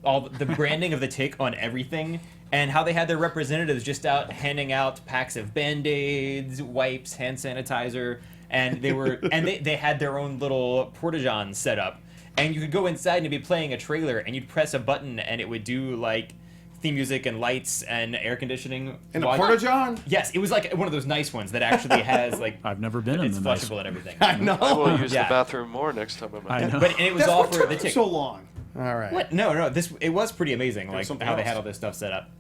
all the branding of the tick on everything, and how they had their representatives just out handing out packs of Band-Aids, wipes, hand sanitizer, and they had their own little porta-john set up, and you could go inside and it'd be playing a trailer, and you'd press a button and it would do like theme music and lights and air conditioning. In a porta-john? Yes, it was like one of those nice ones that actually has like. I've never been in It's the nice flushable and everything. I know. I will use Yeah. the bathroom more next time I'm out. I know. But it was That's all what for took the tick. so long. All right. What? No. It was pretty amazing, like something how they else. had all this stuff set up.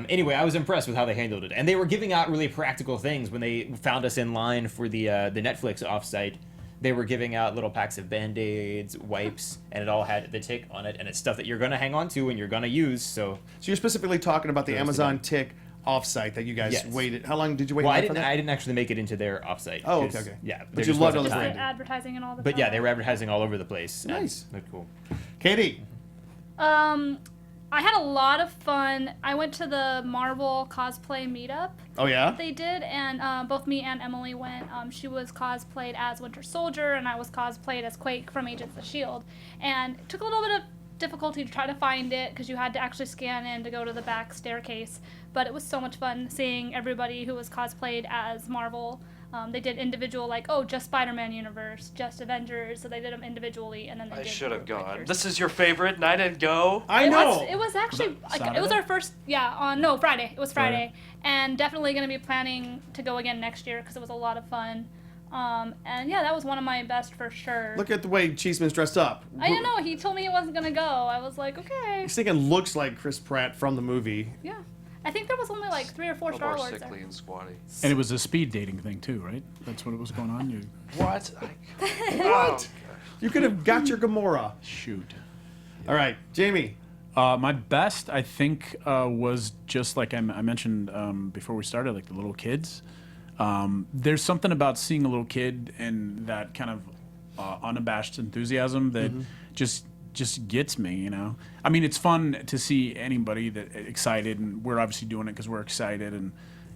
Anyway, I was impressed with how they handled it, and they were giving out really practical things when they found us in line for the Netflix offsite. They were giving out little packs of Band-Aids, wipes, and it all had the tick on it, and it's stuff that you're gonna hang on to and you're gonna use. So you're specifically talking about the Those Amazon together. Tick offsite that you guys Yes. waited. How long did you wait? well, in I line for didn't. that? I didn't actually make it into their offsite. Oh, 'cause, okay. Yeah, But there you just loved wasn't all the Just the branding. advertising and all the But yeah, time. they were advertising all over the place. and Nice. Looked cool. Katie. I had a lot of fun. I went to the Marvel cosplay meetup Oh yeah. they did, and both me and Emily went. She was cosplayed as Winter Soldier, and I was cosplayed as Quake from Agents of S.H.I.E.L.D. And it took a little bit of difficulty to try to find it because you had to actually scan in to go to the back staircase. But it was so much fun seeing everybody who was cosplayed as Marvel. They did individual, like, just Spider-Man universe, just Avengers, so they did them individually, and then they I did should have group gone. pictures. This is your favorite, and I didn't go. I know. It was actually, like, it was Saturday? our first, Friday. It was Friday. And definitely going to be planning to go again next year because it was a lot of fun. And yeah, that was one of my best for sure. Look at the way Cheeseman's dressed up. I didn't know. He told me he wasn't going to go. I was like, okay. He's thinking looks like Chris Pratt from the movie. Yeah. I think there was only like 3 or 4 A Star more Wars sickly there. and squatty. And it was a speed dating thing too, right? That's what it was going on. What? What? You could have got your Gamora. Shoot. All right, Jamie. My best, I think, was just like I mentioned before we started, like the little kids. There's something about seeing a little kid and that kind of unabashed enthusiasm that just gets me, you know. I mean, it's fun to see anybody that excited, and we're obviously doing it because we're excited and,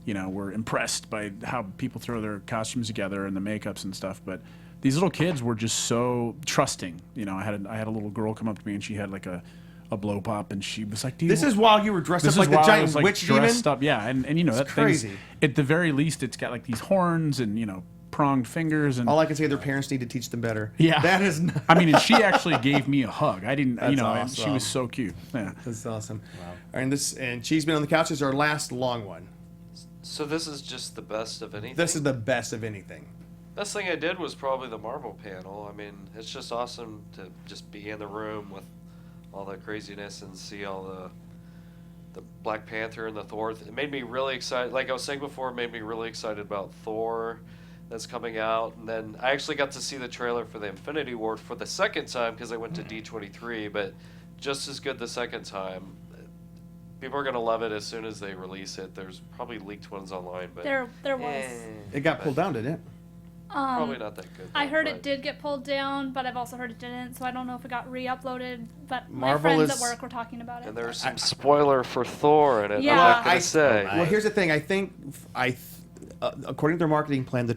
you know, we're impressed by how people throw their costumes together and the makeups and stuff. But these little kids were just so trusting. You know, I had a little girl come up to me and she had like a blow pop, and she was like, This is while you were dressed up like the while I giant was, like, witch demon? dressed up, yeah, and you know that thing's crazy. at the very least it's got like these horns and, you know, pronged fingers and All I can say, their parents need to teach them better. Yeah. That is not... I mean, and she actually gave me a hug. I didn't, you That's know, and awesome. she was so cute. Yeah. That's awesome. Wow. And Cheeseman on the couch is our last long one. So this is just the best of anything? This is the best of anything. Best thing I did was probably the Marvel panel. I mean, it's just awesome to just be in the room with all the craziness and see all the Black Panther and the Thor. It made me really excited. Like I was saying before, it made me really excited about Thor that's coming out. And then I actually got to see the trailer for the Infinity War for the second time because I went to D23, but just as good the second time. People are going to love it as soon as they release it. There's probably leaked ones online, but There was. It got pulled down, didn't it? probably not that good. I though, heard but- it did get pulled down, but I've also heard it didn't, so I don't know if it got re-uploaded. But my Marvel friends is- at work were talking about it. And there's some spoiler for Thor in it. Yeah. I'm not going I- to say. Well, here's the thing. I think according to their marketing plan, that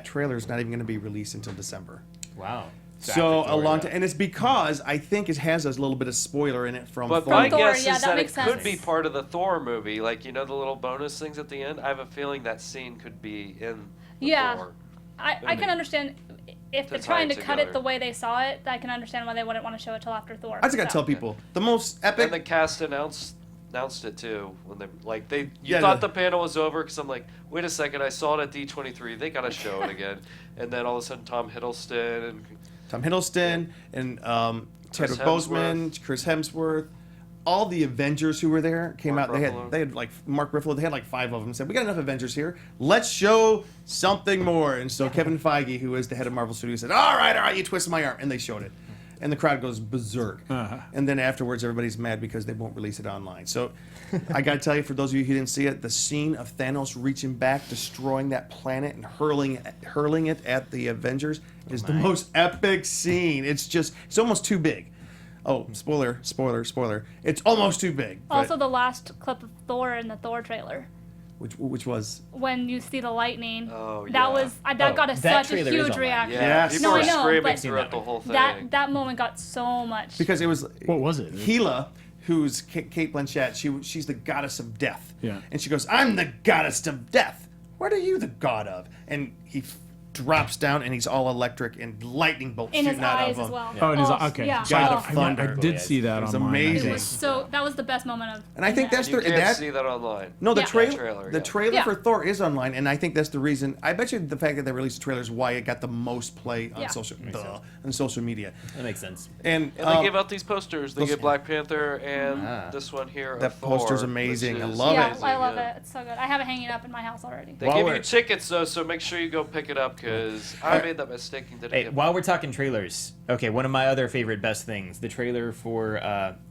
trailer is not even going to be released until December. Wow. So after a Thor, long yeah. time, and it's because I think it has a little bit of spoiler in it from But Thor. my Thor, guess yeah, is that that it makes could sense. be part of the Thor movie. Like, the little bonus things at the end? I have a feeling that scene could be in the Yeah. Thor. I can understand if To they're tie trying it to cut it together. the way they saw it. I can understand why they wouldn't want to show it till after Thor. I just gotta so. tell people the most epic. And the cast announced it too when you Yeah, thought the panel was over because I'm like, wait a second, I saw it at D23, they gotta show it again. And then all of a sudden Tom Hiddleston and Tom Hiddleston and Chadwick Boseman, Chris Hemsworth, all the Avengers who were there came Mark out. Ruffalo. They had like Mark Ruffalo. They had like 5 of them. Said we got enough Avengers here. Let's show something more. And so Kevin Feige, who is the head of Marvel Studios, said, "All right, you twisted my arm," and they showed it. And the crowd goes berserk. And then afterwards, everybody's mad because they won't release it online. So I got to tell you, for those of you who didn't see it, the scene of Thanos reaching back, destroying that planet, and hurling it at the Avengers is the most epic scene. It's almost too big. Oh, spoiler. It's almost too big. but- Also, the last clip of Thor in the Thor trailer, which was... when you see the lightning, Oh, that yeah. was that got that such a trailer is huge online. reaction. Yes. People No, were I know, screaming but throughout the whole thing. That moment got so much. Because it was... What was it? Gila, who's Kate Blanchett, she's the goddess of death. Yeah. And she goes, "I'm the goddess of death. What are you the god of?" And he drops down, and he's all electric, and lightning bolts in his shooting out of eyes him. as well. Oh, in his okay. Yeah. God Oh. of thunder. I did see that It was online. amazing. It was so. That was the best moment of. And I think that's You the... can't that, see that online. No, the Yeah. trailer. The Yeah. trailer Yeah. for Thor is online, and I think that's the reason. I bet you the fact that they released the trailer is why it got the most play on Yeah. social media. That makes sense. And And they gave out these posters. They those- gave Black Panther and this one here. of That Thor, poster's amazing. which I is love Yeah, amazing, I love yeah. it. It's so good. I have it hanging up in my house already. They While give we're- you tickets though, so make sure you go pick it up because I made that mistake and didn't Hey, get while we're talking trailers, okay, one of my other favorite best things, the trailer for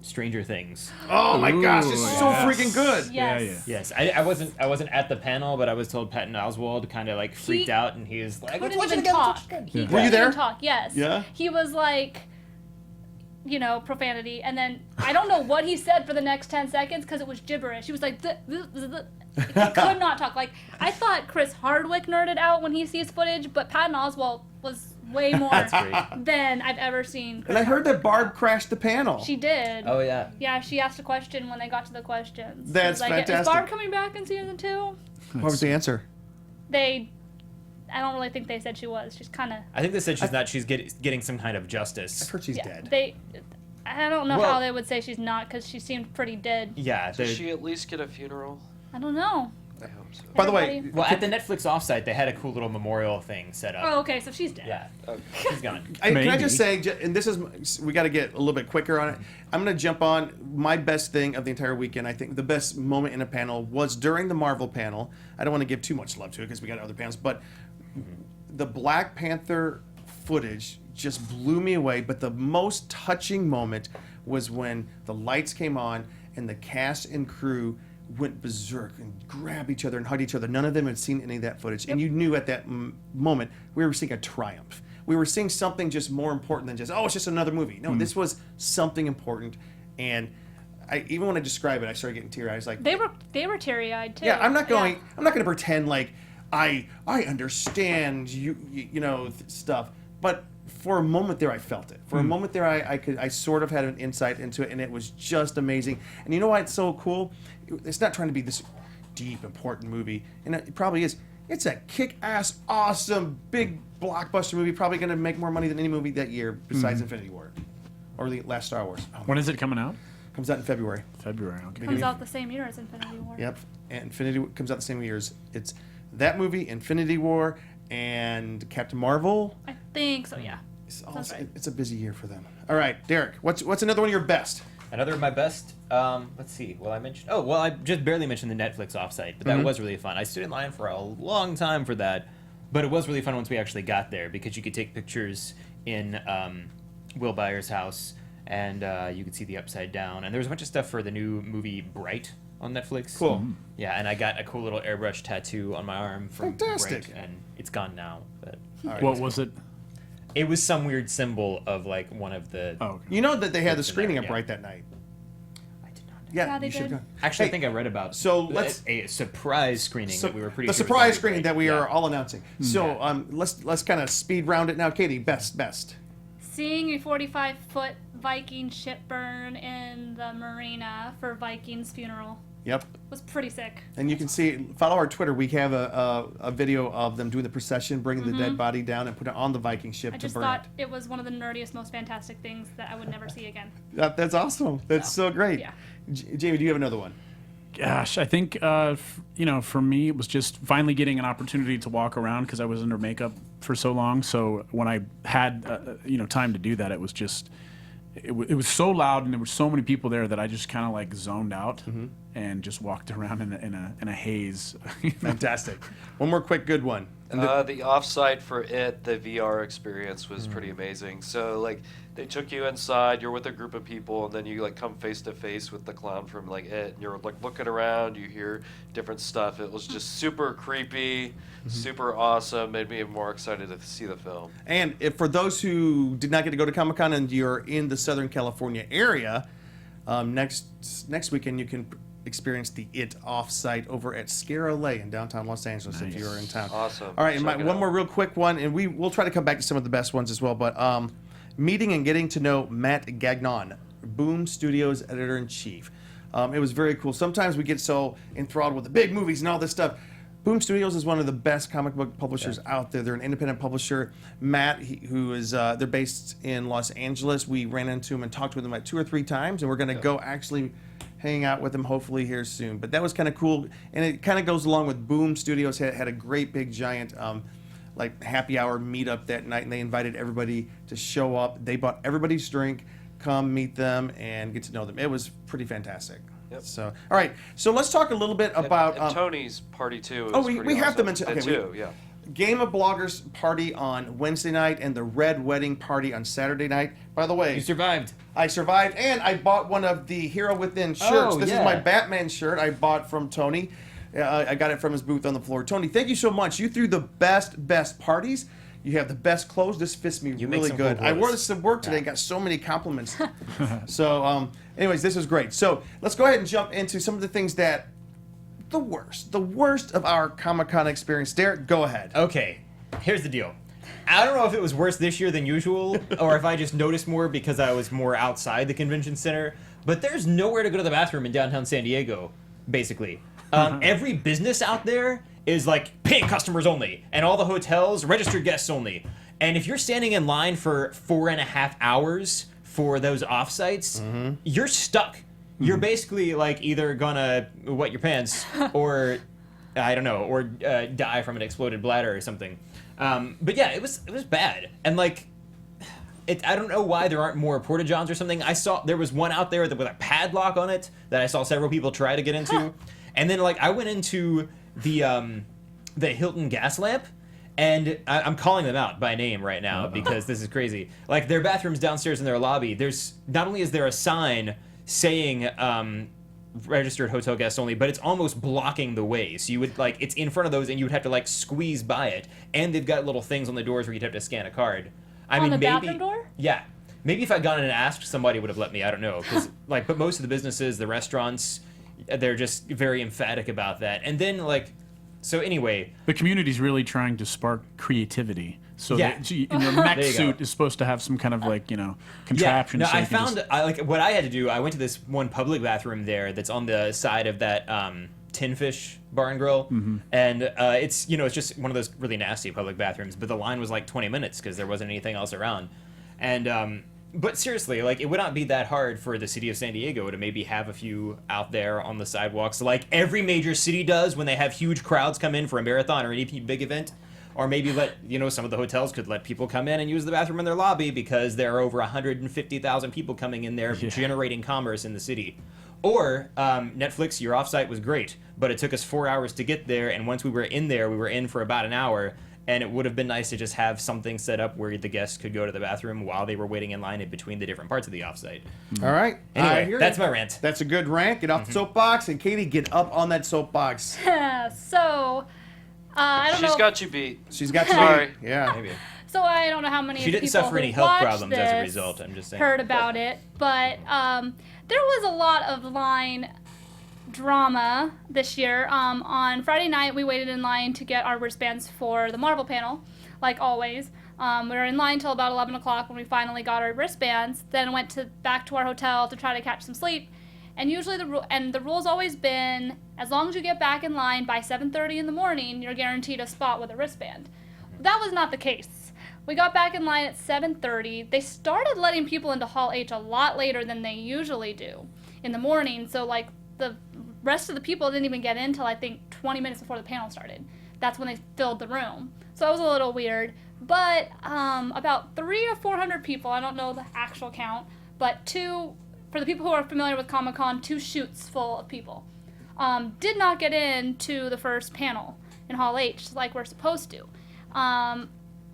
Stranger Things. oh my gosh, it's Ooh, so yes. freaking good. Yes. Yeah, Yes, I wasn't at the panel, but I was told Patton Oswalt kind of like freaked out, and he was like, Couldn't "Let's watch even it again, let's talk. watch it again." He Were couldn't you there? even talk. Yes. Yeah? He was like, profanity, and then I don't know what he said for the next 10 seconds because it was gibberish. He was like, he could not talk. Like, I thought Chris Hardwick nerded out when he sees footage, but Patton Oswalt was way more great. than I've ever seen. And I heard that Barb crashed the panel. She did. Oh yeah. Yeah, she asked a question when they got to the questions. That's She was like, fantastic. Is Barb coming back in season 2? What was the answer? I don't really think they said she was. She's kind of. I think they said she's not. She's getting some kind of justice. I've heard she's Yeah, dead. I don't know Well- how they would say she's not because she seemed pretty dead. Yeah. Does they're- she at least get a funeral? I don't know. I hope so. By the way, Everybody- Well, at the Netflix offsite, they had a cool little memorial thing set up. Oh, okay, so she's dead. Yeah. She's gone. can I Maybe. just say, and this is, we got to get a little bit quicker on it. I'm going to jump on my best thing of the entire weekend. I think the best moment in a panel was during the Marvel panel. I don't want to give too much love to it because we got other panels, but the Black Panther footage just blew me away. But the most touching moment was when the lights came on and the cast and crew went berserk and grabbed each other and hugged each other. None of them had seen any of that footage. And you knew at that moment we were seeing a triumph. We were seeing something just more important than just, oh, it's just another movie. No, this was something important. And even when I describe it, I started getting teary-eyed. I was like, They were teary eyed too. yeah, I'm not going to pretend like I understand stuff. But for a moment there, I felt it. For a moment there, I sort of had an insight into it, and it was just amazing. And you know why it's so cool? It's not trying to be this deep, important movie, and it probably is. It's a kick-ass, awesome, big blockbuster movie. Probably going to make more money than any movie that year besides Infinity War or the last Star Wars. When is it coming out? Comes out in February. February. Okay. Comes out the same year as Infinity War. Yep, and Infinity comes out the same year as it's that movie, Infinity War, and Captain Marvel. I think so. Yeah. It's, right. it's a busy year for them. All right, Derek, what's another one of your best? Another of my best. Let's see. Well, I just barely mentioned the Netflix offsite, but that was really fun. I stood in line for a long time for that, but it was really fun once we actually got there because you could take pictures in Will Byers' house, and you could see the Upside Down, and there was a bunch of stuff for the new movie Bright on Netflix. Cool. Yeah, and I got a cool little airbrush tattoo on my arm from Fantastic. Bright, and it's gone now. But What was it? it was some weird symbol of like one of the. Oh, okay. You know that they had the What's in screening there, of yeah. Bright that night. I did not know. Yeah, Yeah, they you should did. go. Actually, Hey, I think I read about so let's- a surprise screening that we were pretty the sure was surprise gonna be screening great. that we Yeah. are all announcing. So let's kind of speed round it now. Katie, best. Seeing a 45-foot Viking ship burn in the marina for Viking's funeral Yep. was pretty sick. And you can see, follow our Twitter. We have a video of them doing the procession, bringing the dead body down and put it on the Viking ship I to just burn thought it was one of the nerdiest, most fantastic things that I would never see again. That's awesome. That's so great. Yeah. Jamie, do you have another one? Gosh, I think for me it was just finally getting an opportunity to walk around because I was under makeup for so long. So when I had time to do that, it was just it was so loud and there were so many people there that I just kind of like zoned out and just walked around in a haze. Fantastic. One more quick good one. And The offsite for it, the VR experience was pretty amazing. So like they took you inside, you're with a group of people, and then you like come face to face with the clown from like it, and you're like looking around, you hear different stuff. It was just super creepy, super awesome. Made me more excited to see the film. And if, for those who did not get to go to Comic-Con and you're in the Southern California area, next weekend you can experience the It off-site over at Scara Lay in downtown Los Angeles if you're in town. Awesome. All right, and Check it one out. more real quick one, and we'll try to come back to some of the best ones as well, but meeting and getting to know Matt Gagnon, Boom Studios Editor-in-Chief. It was very cool. Sometimes we get so enthralled with the big movies and all this stuff. Boom Studios is one of the best comic book publishers out there. They're an independent publisher. Matt, who is they're based in Los Angeles. We ran into him and talked with him like 2 or 3 times, and we're going to go actually hang out with him hopefully here soon. But that was kind of cool, and it kind of goes along with Boom Studios had a great big giant like happy hour meetup that night, and they invited everybody to show up. They bought everybody's drink, come meet them, and get to know them. It was pretty fantastic. Yep. So, all right. So let's talk a little bit about. And Tony's party too. oh, was we pretty have to awesome. mention. That Okay, too, yeah. Game of Bloggers party on Wednesday night and the Red Wedding party on Saturday night. By the way, You survived. I survived, and I bought one of the Hero Within shirts. Oh, This yeah. is my Batman shirt I bought from Tony. I got it from his booth on the floor. Tony, thank you so much. You threw the best parties. You have the best clothes. This fits me You make really some good. cool I wore clothes. this to work today and got so many compliments. So, anyways, this is great. So, let's go ahead and jump into some of the things that the worst of our Comic-Con experience. Derek, go ahead. Okay, here's the deal. I don't know if it was worse this year than usual, or if I just noticed more because I was more outside the convention center. But there's nowhere to go to the bathroom in downtown San Diego, basically. Every business out there is like paying customers only, and all the hotels registered guests only. And if you're standing in line for 4.5 hours for those offsites, you're stuck. You're basically like either gonna wet your pants or I don't know, or die from an exploded bladder or something. But yeah, it was bad, and like, I don't know why there aren't more porta-johns or something. I saw there was one out there with a padlock on it that I saw several people try to get into, and then like I went into the Hilton gas lamp, and I'm calling them out by name right now because this is crazy. Like their bathrooms downstairs in their lobby, there's not only is there a sign saying registered hotel guests only, but it's almost blocking the way. So you would like, it's in front of those and you would have to like squeeze by it. And they've got little things on the doors where you'd have to scan a card. I mean, the maybe, bathroom door? Yeah. Maybe if I'd gone in and asked, somebody would have let me. I don't know. 'Cause, like, but most of the businesses, the restaurants, they're just very emphatic about that. And then like, so anyway, The community's really trying to spark creativity. So Yeah. that, your mech There you go. suit is supposed to have some kind of like, contraption. Yeah, so no, I you can found just- like what I had to do. I went to this one public bathroom there that's on the side of that Tin Fish Bar and Grill, and it's it's just one of those really nasty public bathrooms. But the line was like 20 minutes because there wasn't anything else around, and but seriously, like it would not be that hard for the city of San Diego to maybe have a few out there on the sidewalks, like every major city does when they have huge crowds come in for a marathon or any big event. Or maybe some of the hotels could let people come in and use the bathroom in their lobby because there are over 150,000 people coming in there generating commerce in the city. Or Netflix, your offsite was great, but it took us 4 hours to get there, and once we were in there, we were in for about an hour, and it would have been nice to just have something set up where the guests could go to the bathroom while they were waiting in line in between the different parts of the offsite. All right. Anyway, that's my rant. That's a good rant. Get off the soapbox, and Katie, get up on that soapbox. So, I don't know. She's got you beat. She's got you. Sorry. Yeah. Maybe. So I don't know how many She of the didn't people suffer any who health watched problems as a this result, I'm just saying. heard about it, but there was a lot of line drama this year. On Friday night, we waited in line to get our wristbands for the Marvel panel, like always. We were in line till about 11 o'clock when we finally got our wristbands, then went back to our hotel to try to catch some sleep. And usually the rule's always been, as long as you get back in line by 7:30 in the morning, you're guaranteed a spot with a wristband. That was not the case. We got back in line at 7:30. They started letting people into Hall H a lot later than they usually do in the morning. So, like, the rest of the people didn't even get in till, I think, 20 minutes before the panel started. That's when they filled the room. So it was a little weird. But about 300 or 400 people, I don't know the actual count, but for the people who are familiar with Comic-Con, 2 chutes full of people, did not get into the first panel in Hall H like we're supposed to.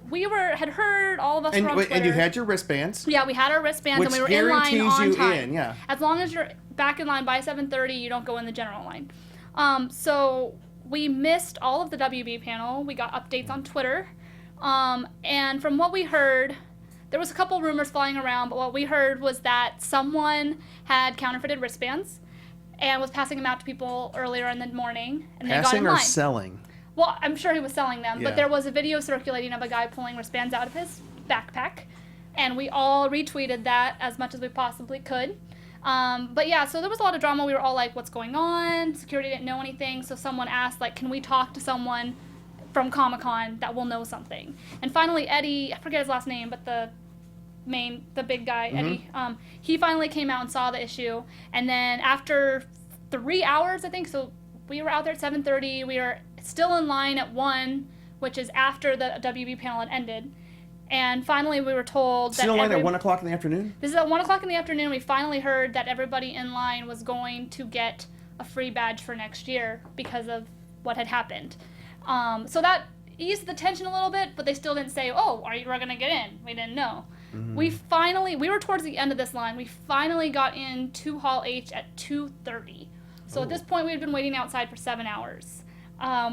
We had heard, all of us were on Twitter. And you had your wristbands. Yeah, we had our wristbands, Which and we were in line guarantees on you time. in, yeah. As long as you're back in line by 7:30, you don't go in the general line. So we missed all of the WB panel. We got updates on Twitter. And from what we heard, there was a couple rumors flying around, but what we heard was that someone had counterfeited wristbands and was passing them out to people earlier in the morning, and they got in Passing line. or selling? Well, I'm sure he was selling them, Yeah. but there was a video circulating of a guy pulling wristbands out of his backpack, and we all retweeted that as much as we possibly could. But yeah, so there was a lot of drama. We were all like, what's going on? Security didn't know anything, so someone asked, like, can we talk to someone from Comic-Con that will know something? And finally, Eddie, I forget his last name, but the big guy, Eddie, he finally came out and saw the issue, and then after 3 hours, I think, so we were out there at 7:30, we were still in line at 1, which is after the WB panel had ended, and finally we were told Still in line at 1 o'clock in the afternoon? This is at 1 o'clock in the afternoon. We finally heard that everybody in line was going to get a free badge for next year because of what had happened. So that eased the tension a little bit, but they still didn't say, oh, we're going to get in. We didn't know. Mm-hmm. We were towards the end of this line. We finally got into Hall H at 2:30. So at this point, we had been waiting outside for 7 hours.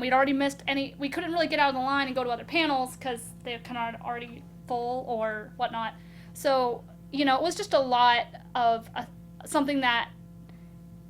We'd already missed we couldn't really get out of the line and go to other panels because they were kind of already full or whatnot. So, it was just a lot of something that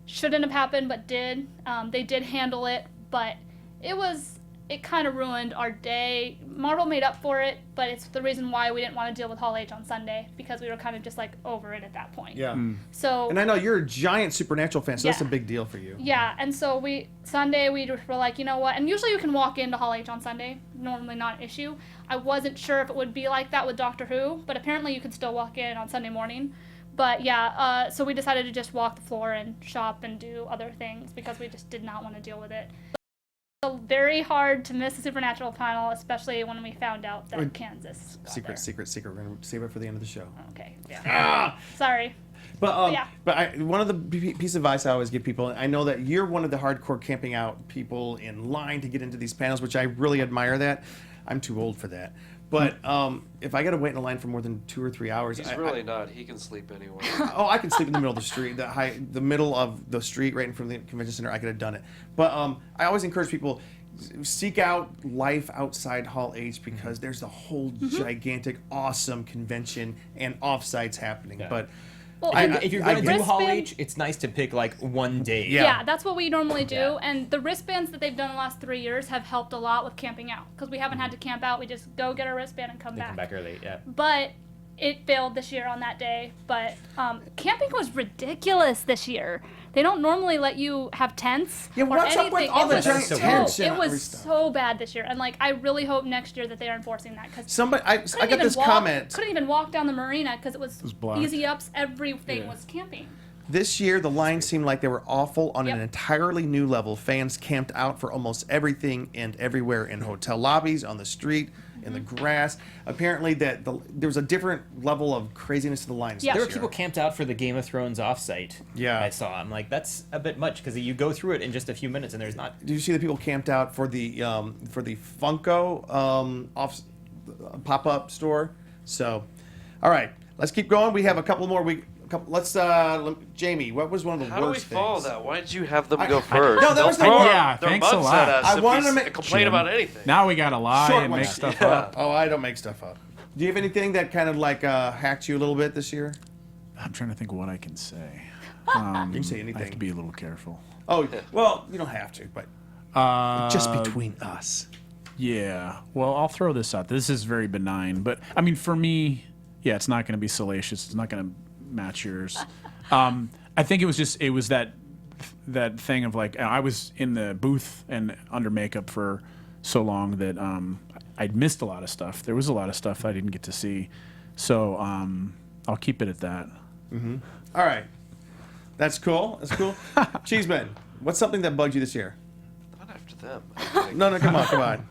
shouldn't have happened but did. They did handle it, but it kind of ruined our day. Marvel made up for it, but it's the reason why we didn't want to deal with Hall H on Sunday, because we were kind of just like over it at that point. Yeah. So. And I know you're a giant Supernatural fan, so that's a Yeah. big deal for you. Yeah, and so Sunday we were like, you know what? And usually you can walk into Hall H on Sunday, normally not an issue. I wasn't sure if it would be like that with Doctor Who, but apparently you could still walk in on Sunday morning. But yeah, so we decided to just walk the floor and shop and do other things because we just did not want to deal with it. So very hard to miss the Supernatural panel, especially when we found out that Kansas got Secret. We're going to save it for the end of the show. Okay, yeah. Sorry. But yeah. One of the piece of advice I always give people, I know that you're one of the hardcore camping out people in line to get into these panels, which I really admire that. I'm too old for that. But if I got to wait in a line for more than 2 or 3 hours, He's really not. He can sleep anywhere. I can sleep in the middle of the street, the middle of the street, right in front of the convention center. I could have done it. But I always encourage people, seek out life outside Hall H, because there's a whole gigantic, awesome convention and offsites happening. Yeah. But Well, If you're going to do Hall wristband- H, it's nice to pick like one day. Yeah, that's what we normally do. Yeah. And the wristbands that they've done the last 3 years have helped a lot with camping out, because we haven't had to camp out. We just go get our wristband and come They back. come back early, yeah. But it failed this year on that day. But camping was ridiculous this year. They don't normally let you have tents Yeah, or what's up anything. with all the It was giant so- tents and It was other stuff? so bad this year. And like, I really hope next year that they are enforcing that, because I got this comment. Couldn't even walk down the marina because it was was black. easy ups. Everything Yeah. was camping. This year, the lines seemed like they were awful on an entirely new level. Fans camped out for almost everything and everywhere in hotel lobbies, on the street, in the grass. Apparently, there was a different level of craziness to the lines. Yeah. There this were year. people camped out for the Game of Thrones offsite. Yeah. I saw. I'm like, that's a bit much because you go through it in just a few minutes and there's not. Did you see the people camped out for the Funko pop-up store? So, all right, let's keep going. We have a couple more. Jamie, what was one of the How do we worst follow things? that? Why did you have them go first? No, that was the They'll worst. throw Yeah, their thanks a mutts lot. at us I if wanted we to make- complain about anything. Now we got to lie Short and one. make stuff up. Oh, I don't make stuff up. Do you have anything that kind of like hacked you a little bit this year? I'm trying to think of what I can say. You can say I have anything. to be a little careful. Oh, well, you don't have to, but just between us. Yeah. Well, I'll throw this out. This is very benign, but I mean, for me, yeah, it's not going to be salacious. It's not going to match yours. I think it was that thing of like I was in the booth and under makeup for so long that I'd missed a lot of stuff. There was a lot of stuff I didn't get to see, so I'll keep it at that. All right. That's cool. That's cool. Cheeseman, what's something that bugged you this year? Not after them. No, come on.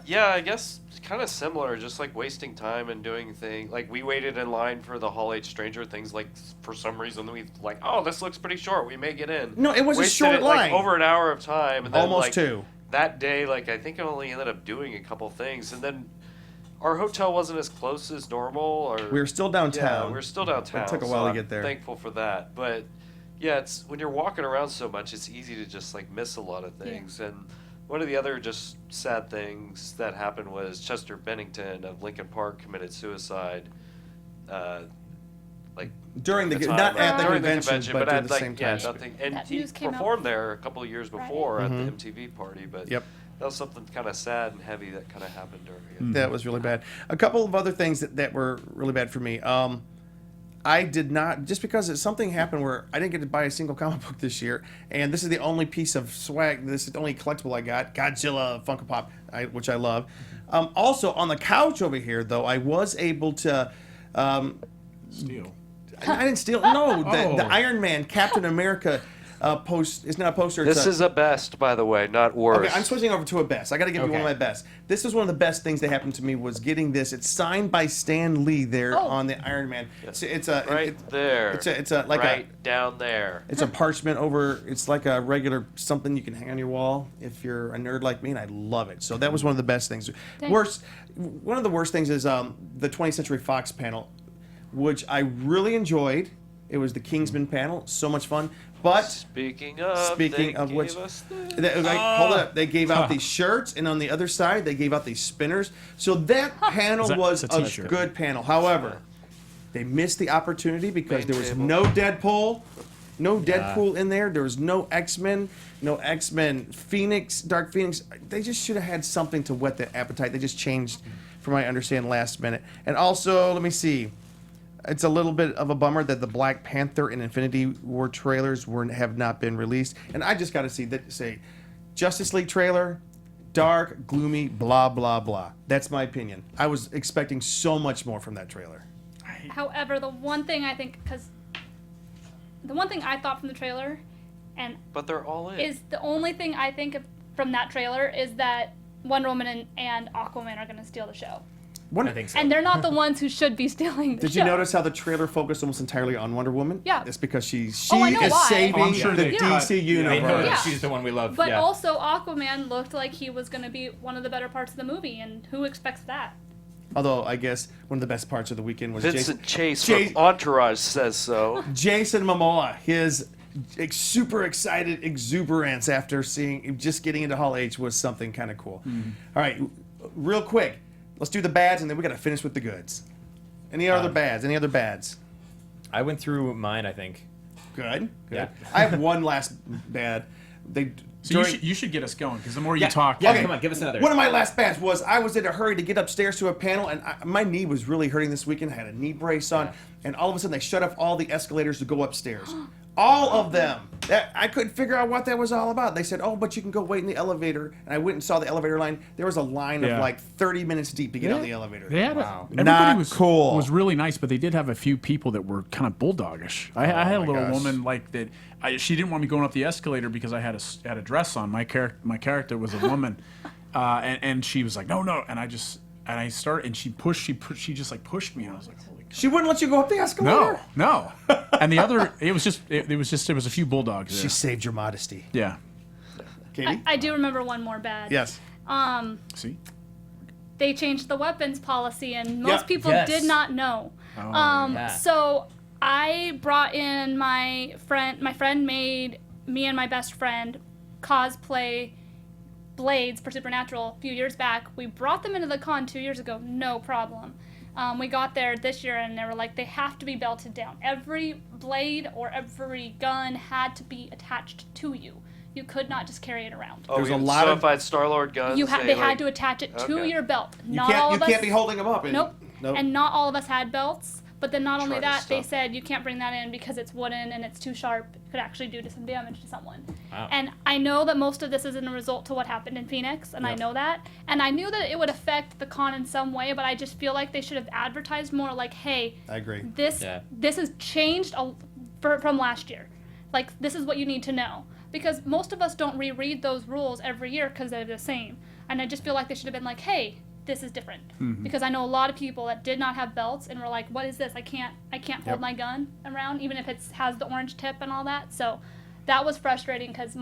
Yeah, I guess kind of similar, just like wasting time and doing things. Like we waited in line for the Hall H Stranger Things. Like for some reason we like, oh, this looks pretty short. We may get in. No, it was a Wasted short line. Like over an hour of time. And then, Almost like, 2. That day, like I think I only ended up doing a couple things, and then our hotel wasn't as close as normal. Or We were still downtown. Yeah, we were still downtown. It took a so while to I'm get there. Thankful for that, but yeah, it's when you're walking around so much, it's easy to just like miss a lot of things. And one of the other just sad things that happened was Chester Bennington of Lincoln Park committed suicide. Like During the time, not at the during convention, but at at the same time. nothing. And That he news came out performed there a couple of years before at Mm-hmm. the MTV party, but Yep. that was something kind of sad and heavy that kind of happened during it. That was really bad. A couple of other things that were really bad for me. I did not, just because something happened where I didn't get to buy a single comic book this year, and this is the only piece of swag, this is the only collectible I got, Godzilla Funko Pop, which I love. Also, on the couch over here, though, I was able to... Steal. I didn't steal. No, the Iron Man Captain America post. It's not a poster. This is a best, by the way, not worse. Okay, I'm switching over to a best. I got to give you one of my best. This is one of the best things that happened to me was getting this. It's signed by Stan Lee there on the Iron Man. It's a right there. It's a like right down there. It's a parchment over. It's like a regular something you can hang on your wall if you're a nerd like me, and I love it. So that was one of the best things. One of the worst things is the 20th Century Fox panel, which I really enjoyed. It was the Kingsman panel, so much fun. But Speaking they of which, hold it up. They gave out these shirts, and on the other side, they gave out these spinners. So that panel was it's a a t-shirt. good panel. However, they missed the opportunity because there was table. no Deadpool. No Deadpool in there. There was no X-Men. No X-Men Phoenix, Dark Phoenix. They just should have had something to whet the appetite. They just changed, from what I understand, last minute. And also, let me see. It's a little bit of a bummer that the Black Panther and Infinity War trailers have not been released. And I just got to say, Justice League trailer, dark, gloomy, blah, blah, blah. That's my opinion. I was expecting so much more from that trailer. However, the one thing I thought from the trailer, But they're all in. is the only thing I think of from that trailer is that Wonder Woman and Aquaman are going to steal the show. I think so. And they're not the ones who should be stealing the show. Did you notice how the trailer focused almost entirely on Wonder Woman? Yeah. It's because she I know is why. saving I'm sure the they DC They universe. know that Yeah. she's the one we love. But yeah. also, Aquaman looked like he was going to be one of the better parts of the movie, and who expects that? Although I guess one of the best parts of the weekend was Vincent Chase Jas- from Entourage says so. Jason Momoa. His super excited exuberance after just getting into Hall H was something kind of cool. All right, real quick, let's do the bads, and then we got to finish with the goods. Any other bads? Any other bads? I went through mine, I think. Good. Yeah. I have one last bad. So you should get us going because the more you talk, Yeah, Okay. come on, give us another. One of my last bads was I was in a hurry to get upstairs to a panel, and my knee was really hurting this weekend. I had a knee brace on, and all of a sudden they shut off all the escalators to go upstairs. All of them. I couldn't figure out what that was all about. They said, "Oh, but you can go wait in the elevator." And I went and saw the elevator line. There was a line of like 30 minutes deep to get on the elevator. They had everybody Not was cool. was really nice, but they did have a few people that were kind of bulldogish. I had a my little gosh. woman like that. She didn't want me going up the escalator because I had a dress on. My character was a woman, and she was like, "No, no," and I started, and she just like pushed me. And I was like, "Holy." She wouldn't let you go up the escalator? No. And the other, it was a few bulldogs there. She saved your modesty. Yeah. Katie? I do remember one more bad. Yes. See? They changed the weapons policy, and most people Yes. did not know. Yeah. So I brought in my friend. My friend made me and my best friend cosplay blades for Supernatural a few years back. We brought them into the con 2 years ago, no problem. We got there this year and they were like, they have to be belted down. Every blade or every gun had to be attached to you. You could not just carry it around. Oh, There's a even lot so of- if I had Star-Lord guns, They had to attach it to Okay. your belt. You Not all can't, of you us. can't be holding them up. Nope. And not all of us had belts. But then not only Try this that, they stuff. said you can't bring that in because it's wooden and it's too sharp. It could actually do some damage to someone. Wow. And I know that most of this is in a result to what happened in Phoenix, and I know that. And I knew that it would affect the con in some way, but I just feel like they should have advertised more like, hey, I agree. this has changed from last year. Like, this is what you need to know. Because most of us don't reread those rules every year because they're the same. And I just feel like they should have been like, hey, this is different. Because I know a lot of people that did not have belts and were like, what is this? I can't hold my gun around, even if it has the orange tip and all that. So that was frustrating because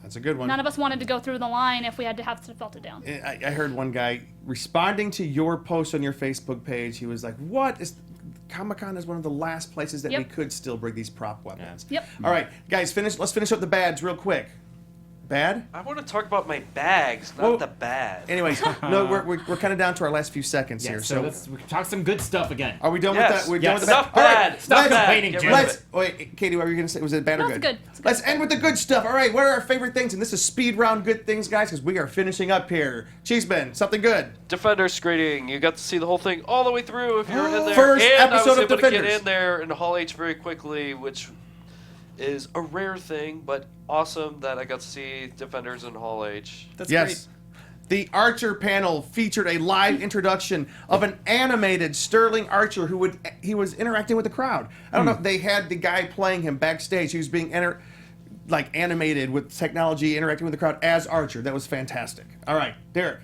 That's a good one. none of us wanted to go through the line if we had to have to belt it down. I heard one guy responding to your post on your Facebook page. He was like, "What is Comic-Con is one of the last places that we could still bring these prop weapons." Yep. All right, guys, let's finish up the bads real quick. Bad? I want to talk about my bags, not Well, the bad. Anyways, no, we're kind of down to our last few seconds Yeah, here. so let's talk some good stuff again. Are we done Yes. with that? We're Yes. done with the Stop bad. All bad. right, Stop let's- complaining, Get Jim. rid of Let's it. wait, Katie. What were you gonna say? Was it bad or No, good? it's good. It's Let's end with the good stuff. All right, what are our favorite things? And this is speed round good things, guys, because we are finishing up here. Cheeseman, something good. Defender screening. You got to see the whole thing all the way through if you were in there. First and episode I was of able to get Defenders. in there in Hall H very quickly, which is a rare thing, but awesome that I got to see Defenders in Hall H. That's Yes. The Archer panel featured a live introduction of an animated Sterling Archer he was interacting with the crowd. I don't know. They had the guy playing him backstage. He was being animated with technology, interacting with the crowd as Archer. That was fantastic. All right, Derek.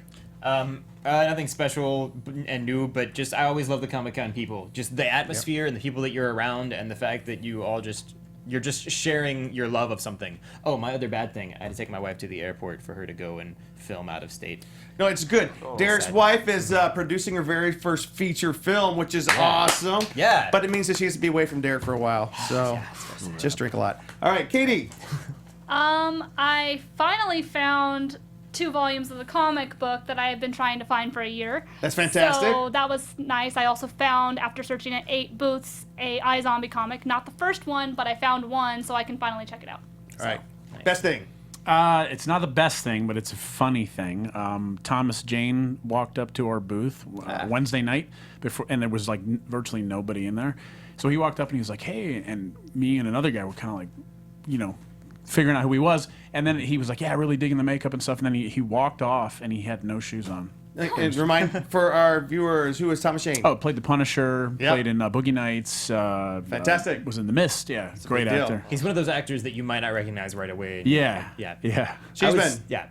Nothing special and new, but just I always love the Comic-Con people. Just the atmosphere and the people that you're around, and the fact that you're just sharing your love of something. Oh, my other bad thing, I had to take my wife to the airport for her to go and film out of state. No, it's good. Derek's sad. wife is producing her very first feature film, which is awesome. Yeah. But it means that she has to be away from Derek for a while. So just drink a lot. All right, Katie. I finally found 2 volumes of the comic book that I had been trying to find for a year. That's fantastic. So that was nice. I also found, after searching at 8 booths, a iZombie comic. Not the first one, but I found one, so I can finally check it out. All right. Best thing. It's not the best thing, but it's a funny thing. Thomas Jane walked up to our booth Wednesday night and there was like virtually nobody in there. So he walked up and he was like, "Hey," and me and another guy were kind of like, figuring out who he was. And then he was like, "Yeah, really digging the makeup and stuff." And then he walked off and he had no shoes on. And remind for our viewers, who is Thomas Shane? Oh, played the Punisher, Yep. played in Boogie Nights. Fantastic. Was in The Mist, yeah. Great big deal. actor. He's one of those actors that you might not recognize right away. Yeah. Yeah. Cheeseman. Yeah.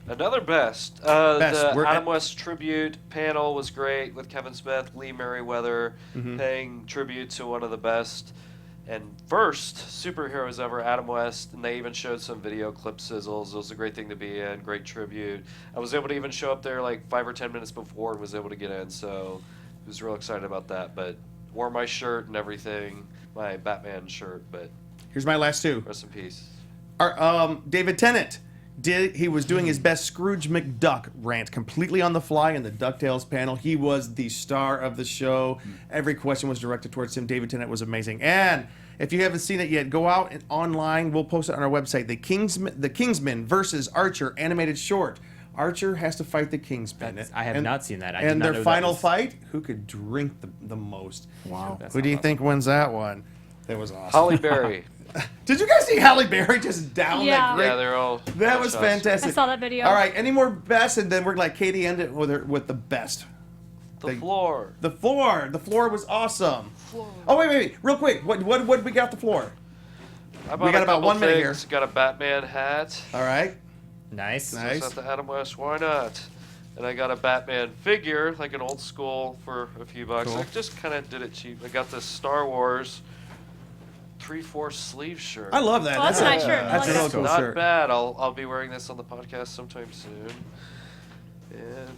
Another best. Best. The We're Adam at- West tribute panel was great with Kevin Smith, Lee Merriweather, Mm-hmm. paying tribute to one of the best and first superheroes ever, Adam West, and they even showed some video clip sizzles. It was a great thing to be in, great tribute. I was able to even show up there like 5 or 10 minutes before and was able to get in, so I was real excited about that. But wore my shirt and everything, my Batman shirt, but Here's my last 2. rest in peace. David Tennant. He was doing his best Scrooge McDuck rant completely on the fly in the DuckTales panel. He was the star of the show. Every question was directed towards him. David Tennant was amazing. And if you haven't seen it yet, go out and online. We'll post it on our website. The Kingsman versus Archer animated short. Archer has to fight the Kingsman. I have not seen that. I did And not their know that final was- fight, who could drink the most? Wow. Who do you think wins that one? That was awesome. Holly Berry. Did you guys see Halle Berry just down Yeah. that great? Yeah, they're all. That was shots. fantastic. I saw that video. All right, any more best, and then we're like Katie end it with the best. The floor. The floor. The floor was awesome. Oh wait, real quick. What we got the floor? I We got a about couple 1 minute here. things. Got a Batman hat. All right. Nice. Nice. It's at the Adam West. Why not? And I got a Batman figure, like an old school, for a few bucks. Cool. I just kind of did it cheap. I got this Star Wars 3/4 sleeve shirt. I love that. Oh, that's a nice shirt. I That's like a real that. cool Not shirt. bad. I'll be wearing this on the podcast sometime soon. And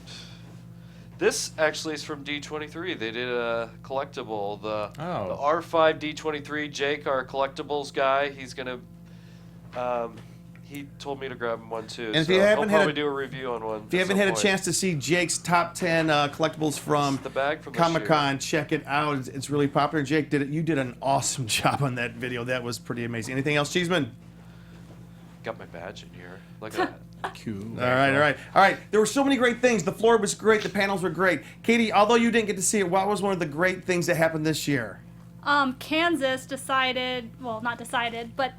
this actually is from D23. They did a collectible. The R5 D23. Jake, our collectibles guy, he's gonna. He told me to grab him one too. And if so you haven't he'll had probably a- do a review on one. If you haven't had a chance to see Jake's top 10 collectibles from The bag from this Comic-Con, check it out. It's really popular. Jake you did an awesome job on that video. That was pretty amazing. Anything else, Cheeseman? Got my badge in here. Look at that. Cool. All right. There were so many great things. The floor was great. The panels were great. Katie, although you didn't get to see it, what was one of the great things that happened this year? Kansas decided, well, not decided, but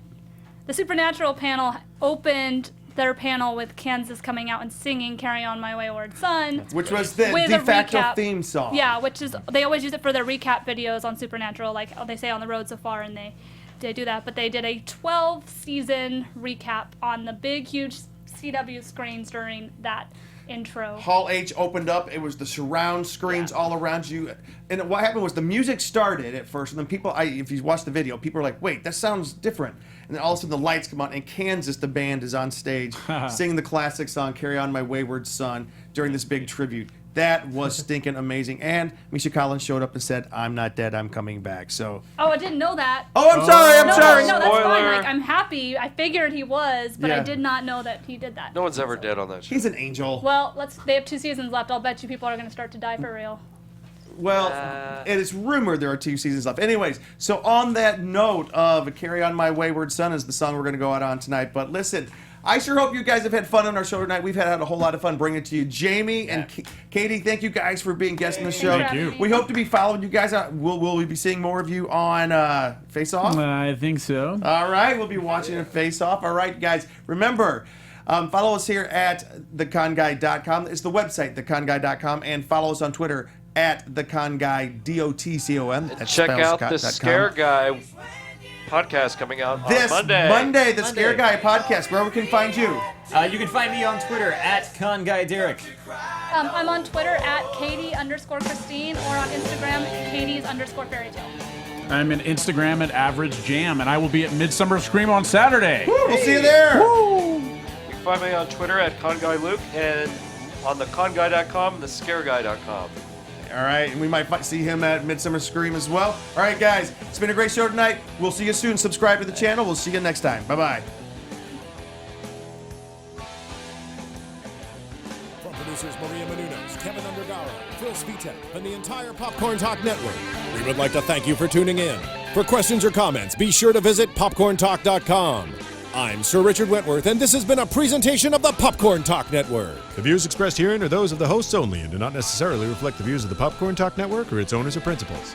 the Supernatural panel opened their panel with Kansas coming out and singing "Carry On My Wayward Son," Which was the with de a facto recap. theme song. Yeah, which is they always use it for their recap videos on Supernatural, like they say on the road so far, and they do that. But they did a 12-season recap on the big, huge CW screens during that intro. Hall H opened up. It was the surround screens all around you. And what happened was the music started at first, and then people, if you watch the video, people are like, wait, that sounds different. And then all of a sudden the lights come on, and Kansas, the band, is on stage singing the classic song, Carry On My Wayward Son, during this big tribute. That was stinking amazing. And Misha Collins showed up and said, I'm not dead, I'm coming back. So. Oh, I didn't know that. Oh, I'm sorry, I'm sorry. No, that's fine. Spoiler. Like, I'm happy. I figured he was, but Yeah. I did not know that he did that. No one's ever dead on that show. He's an angel. Well, they have 2 seasons left. I'll bet you people are going to start to die for real. Well, it is rumored there are 2 seasons left. Anyways, so on that note of Carry On My Wayward Son is the song we're going to go out on tonight. But listen, I sure hope you guys have had fun on our show tonight. We've had a whole lot of fun bringing it to you. Jamie and Katie, thank you guys for being guests on the show. Thank you. We hope to be following you guys. Will we be seeing more of you on Face Off? I think so. All right, we'll be watching a Face Off. All right, guys, remember, follow us here at theconguy.com. It's the website, theconguy.com, and follow us on Twitter at theconguy, DOTCOM. That Check spells out co- the dot com. Scare Guy podcast coming out This on Monday. the Scare Guy podcast, where we can find you. You can find me on Twitter at ConGuyDerek. I'm on Twitter at Katie_Christine or on Instagram, Katie's_fairytale. I'm on Instagram at Average Jam, and I will be at Midsummer Scream on Saturday. We'll see you there. You can find me on Twitter at ConGuyLuke and on theconguy.com, thescareguy.com. All right, and we might see him at Midsummer Scream as well. All right, guys, it's been a great show tonight. We'll see you soon. Subscribe to the channel. We'll see you next time. Bye-bye. From producers Maria Menounos, Kevin Undergaro, Phil Svitek, and the entire Popcorn Talk Network, we would like to thank you for tuning in. For questions or comments, be sure to visit popcorntalk.com. I'm Sir Richard Wentworth, and this has been a presentation of the Popcorn Talk Network. The views expressed herein are those of the hosts only and do not necessarily reflect the views of the Popcorn Talk Network or its owners or principals.